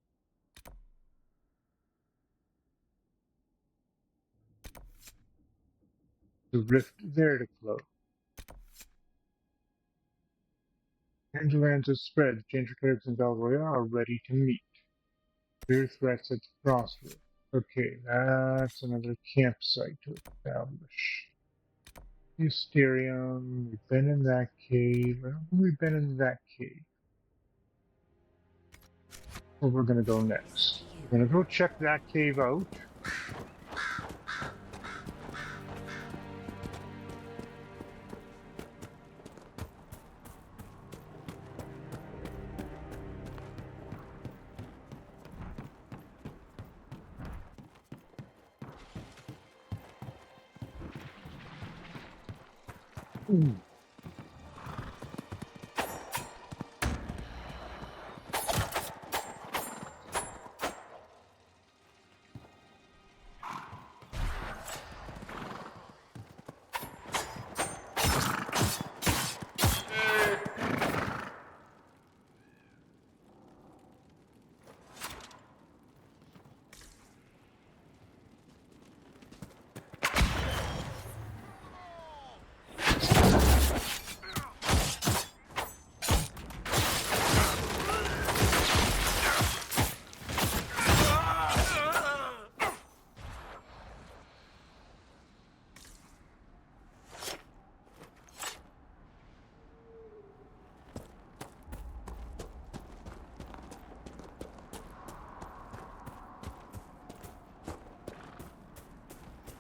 The rift there to close. Hinterlands has spread. The Gentry clerics in BioWare are ready to meet. Clear threats at the crossroads. Okay, that's another campsite to establish. Mysterium, we've been in that cave. I don't think we've been in that cave. Where we're gonna go next. We're gonna go check that cave out.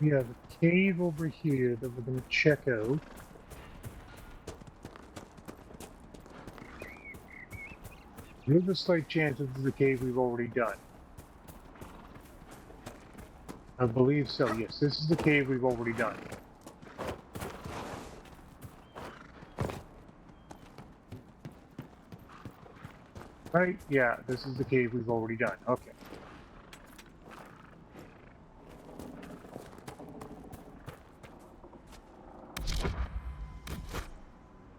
We have a cave over here that we're going to check out. There's a slight chance this is a cave we've already done. I believe so, yes. This is the cave we've already done. Right? Yeah, this is the cave we've already done. Okay.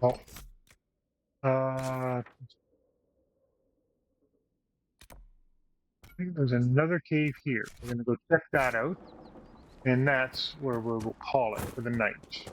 Oh. I think there's another cave here. We're going to go check that out. And that's where we'll call it for the night.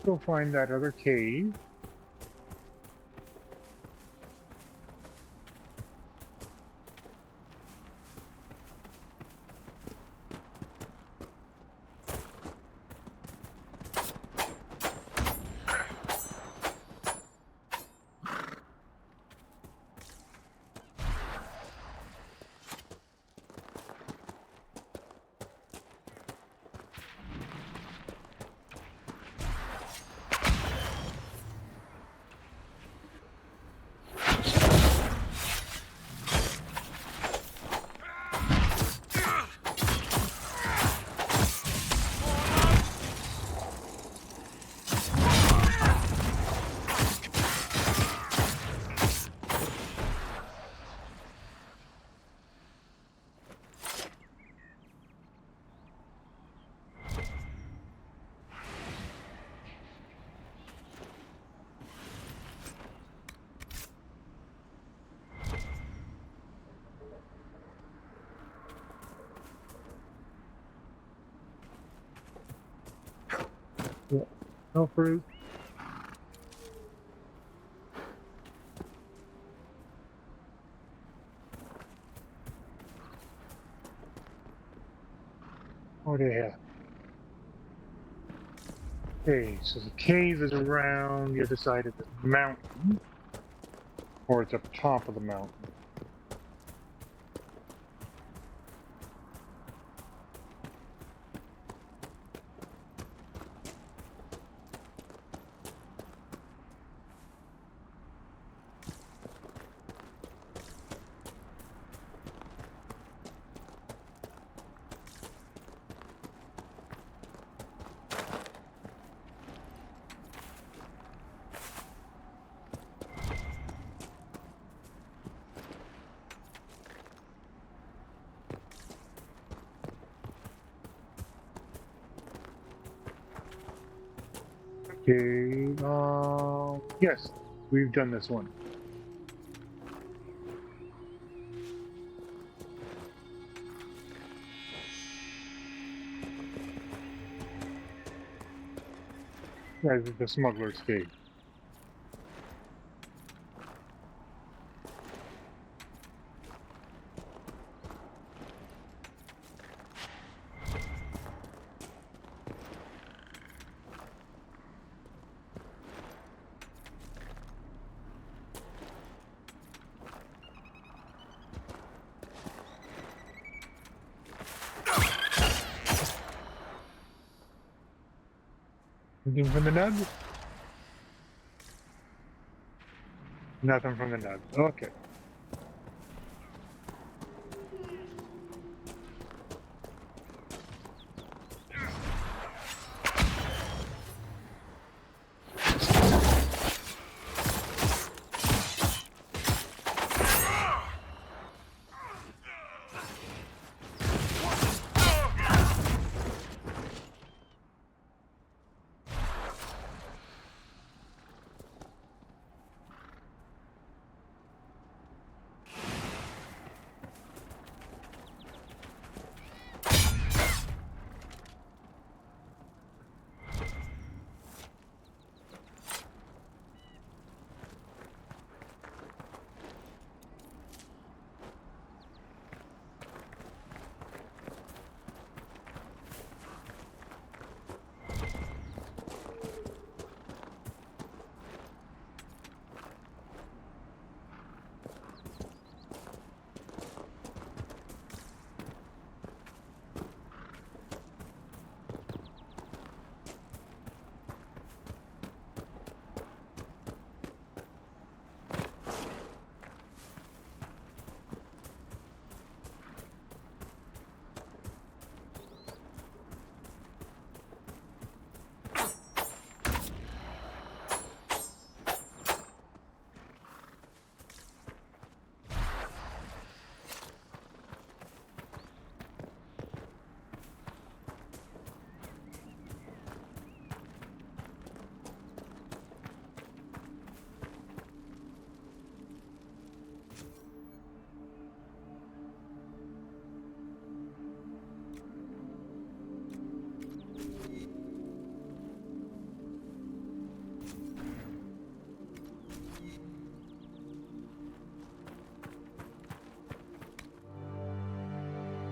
Go find that other cave. Yeah. No fruit. Oh, yeah. Okay, so the cave is around the other side of the mountain, or it's up top of the mountain. Okay, yes, we've done this one. Yeah, the smuggler's cave. Anything from the nugs? Nothing from the nugs. Okay.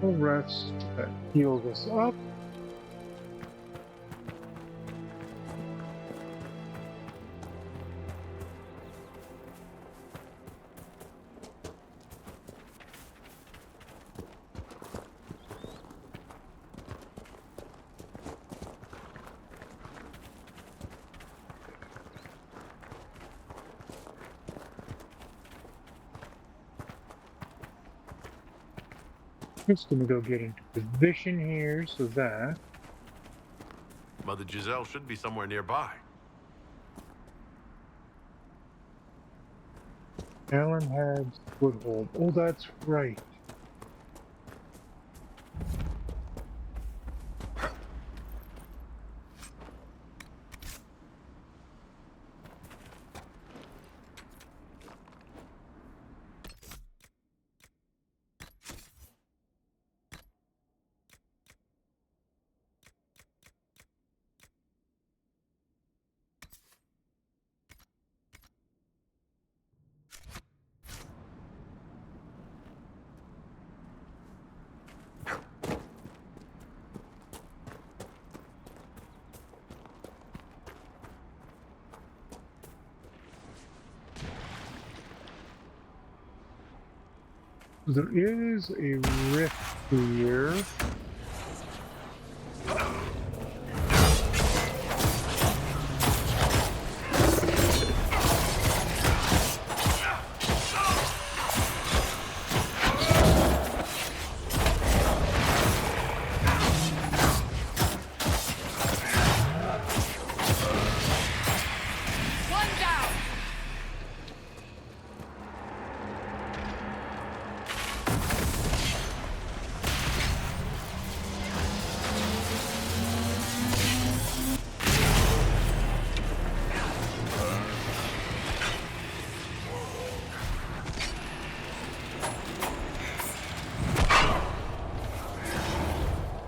We'll rest. That heals us up. Just gonna go get into position here so that Mother Giselle should be somewhere nearby. Alan has foothold. Oh, that's right. There is a rift here.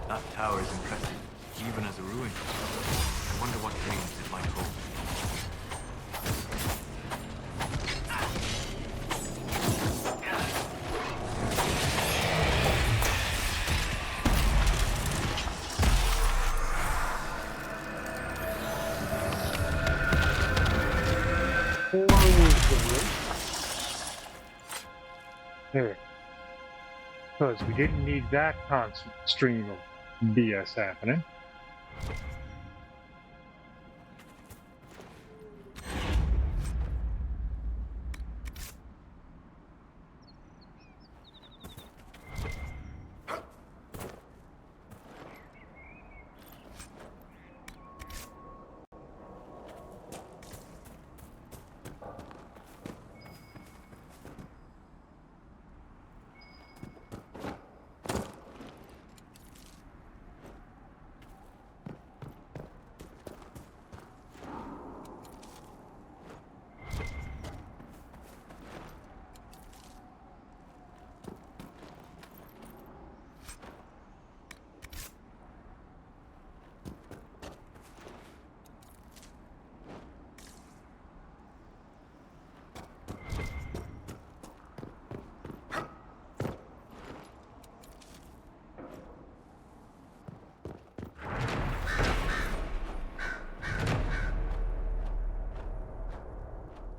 That tower is impressive, even as a ruin. I wonder what dreams it might hold. There. Because we didn't need that constant stream of BS happening.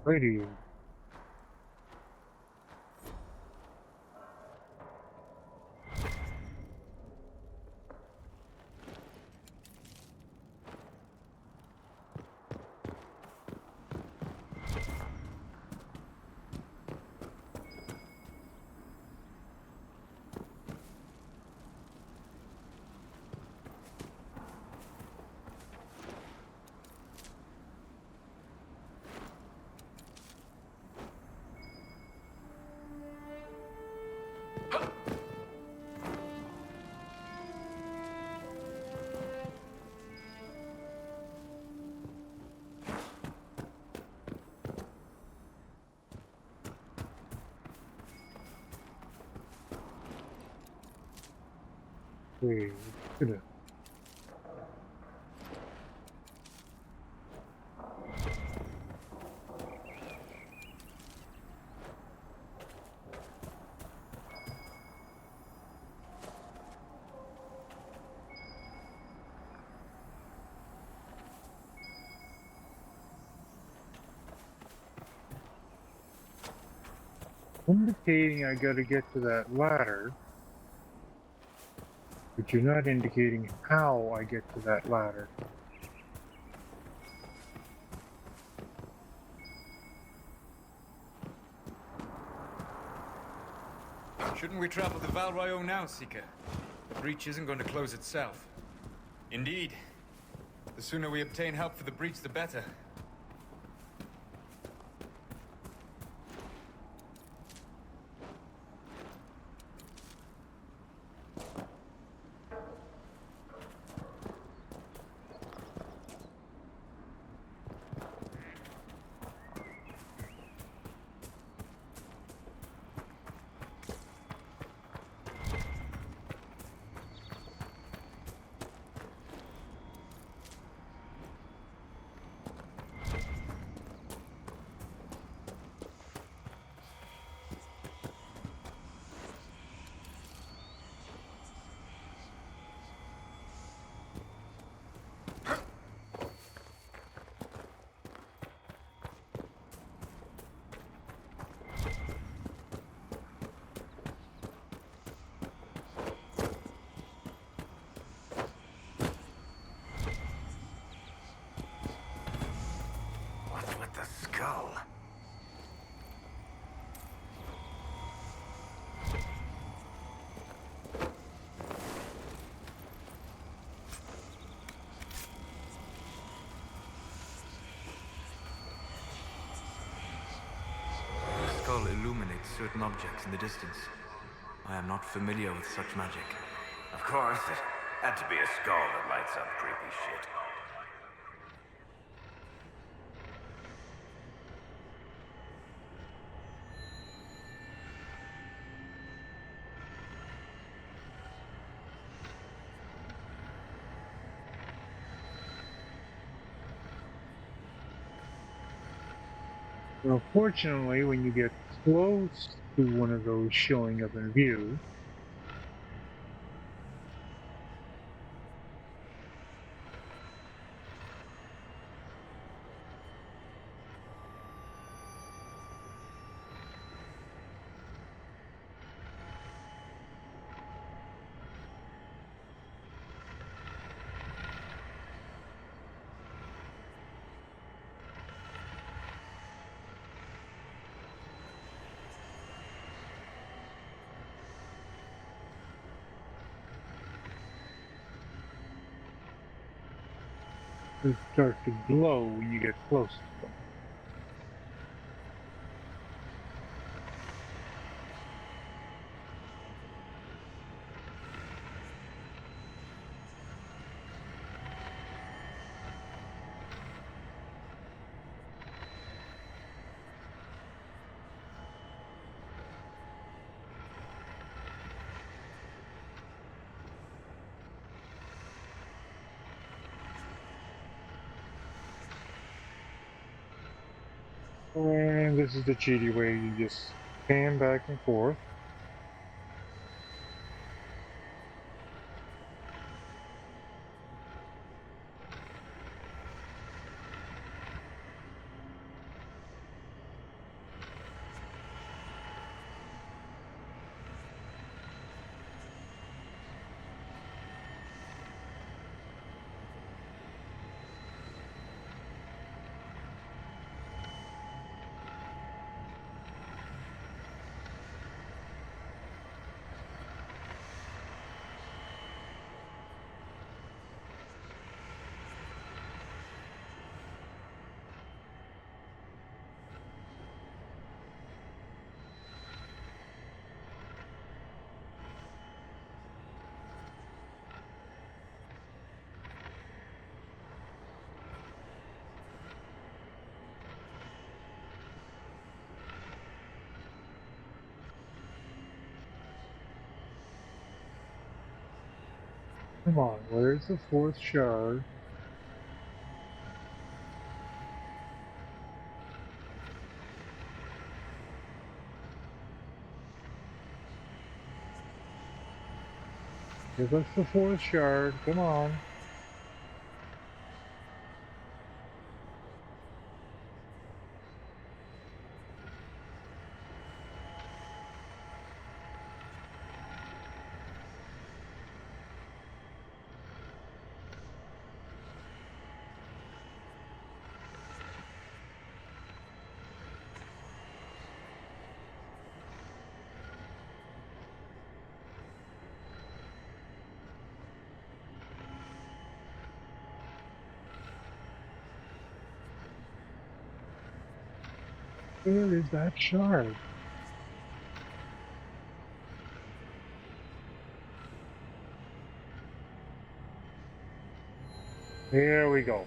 Radio. Wait, gonna. Indicating I gotta get to that ladder, but you're not indicating how I get to that ladder. Shouldn't we travel to Val Royeaux now, Seeker? The breach isn't going to close itself. Indeed. The sooner we obtain help for the breach, the better. certain objects in the distance. I am not familiar with such magic. Of course, it had to be a skull that lights up creepy shit. Well, fortunately, when you get close to one of those showing up in view, they start to glow when you get close to them. And this is the cheaty way, you just pan back and forth. Come on, where's the fourth shard? Give us the fourth shard, come on. Where is that shard? Here we go.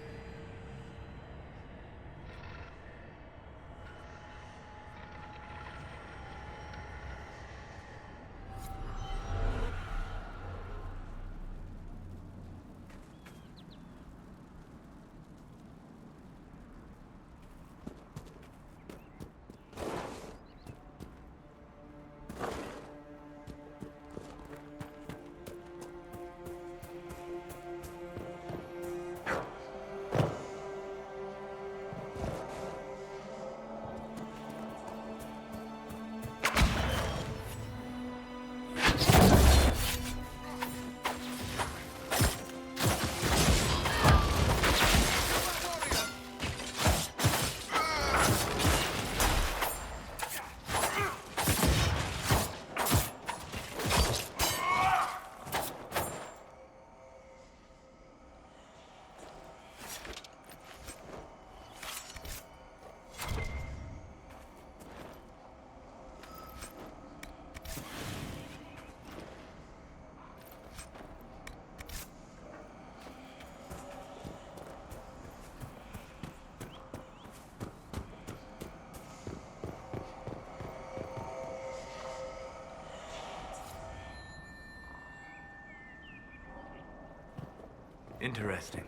Interesting.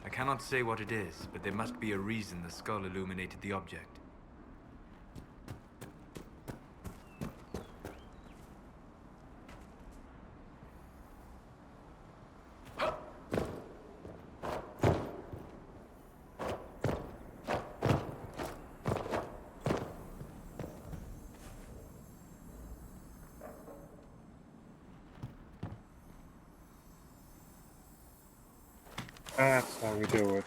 I cannot say what it is, but there must be a reason the skull illuminated the object. That's how we do it.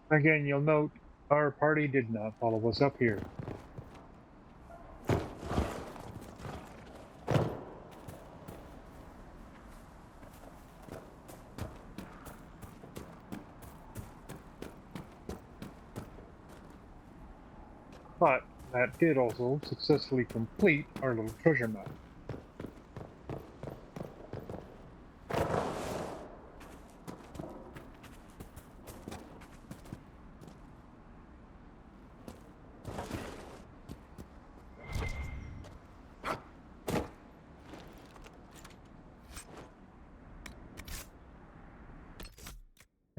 Again, you'll note our party did not follow us up here. But that did also successfully complete our little treasure map.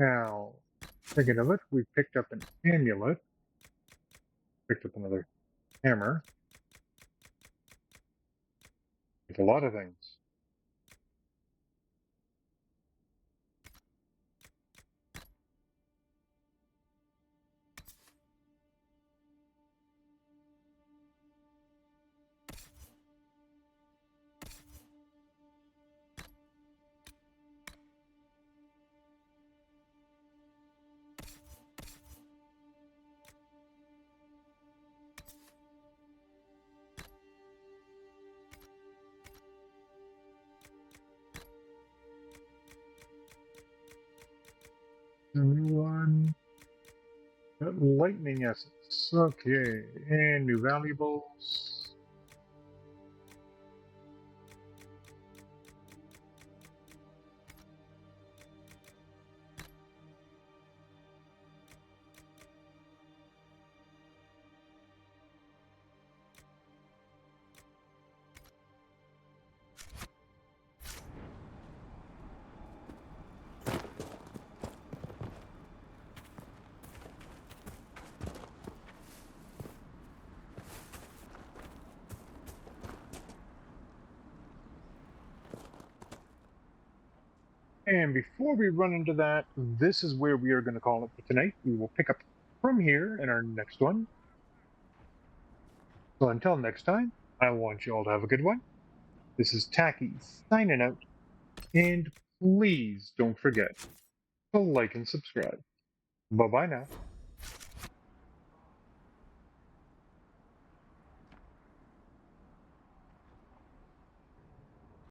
Now, thinking of it, we picked up an amulet, picked up another hammer, with a lot of things. One lightning essence. Okay, and new valuables. And before we run into that, this is where we are going to call it for tonight. We will pick up from here in our next one. So until next time, I want you all to have a good one. This is Takis signing out. And please don't forget to like and subscribe. Bye-bye now.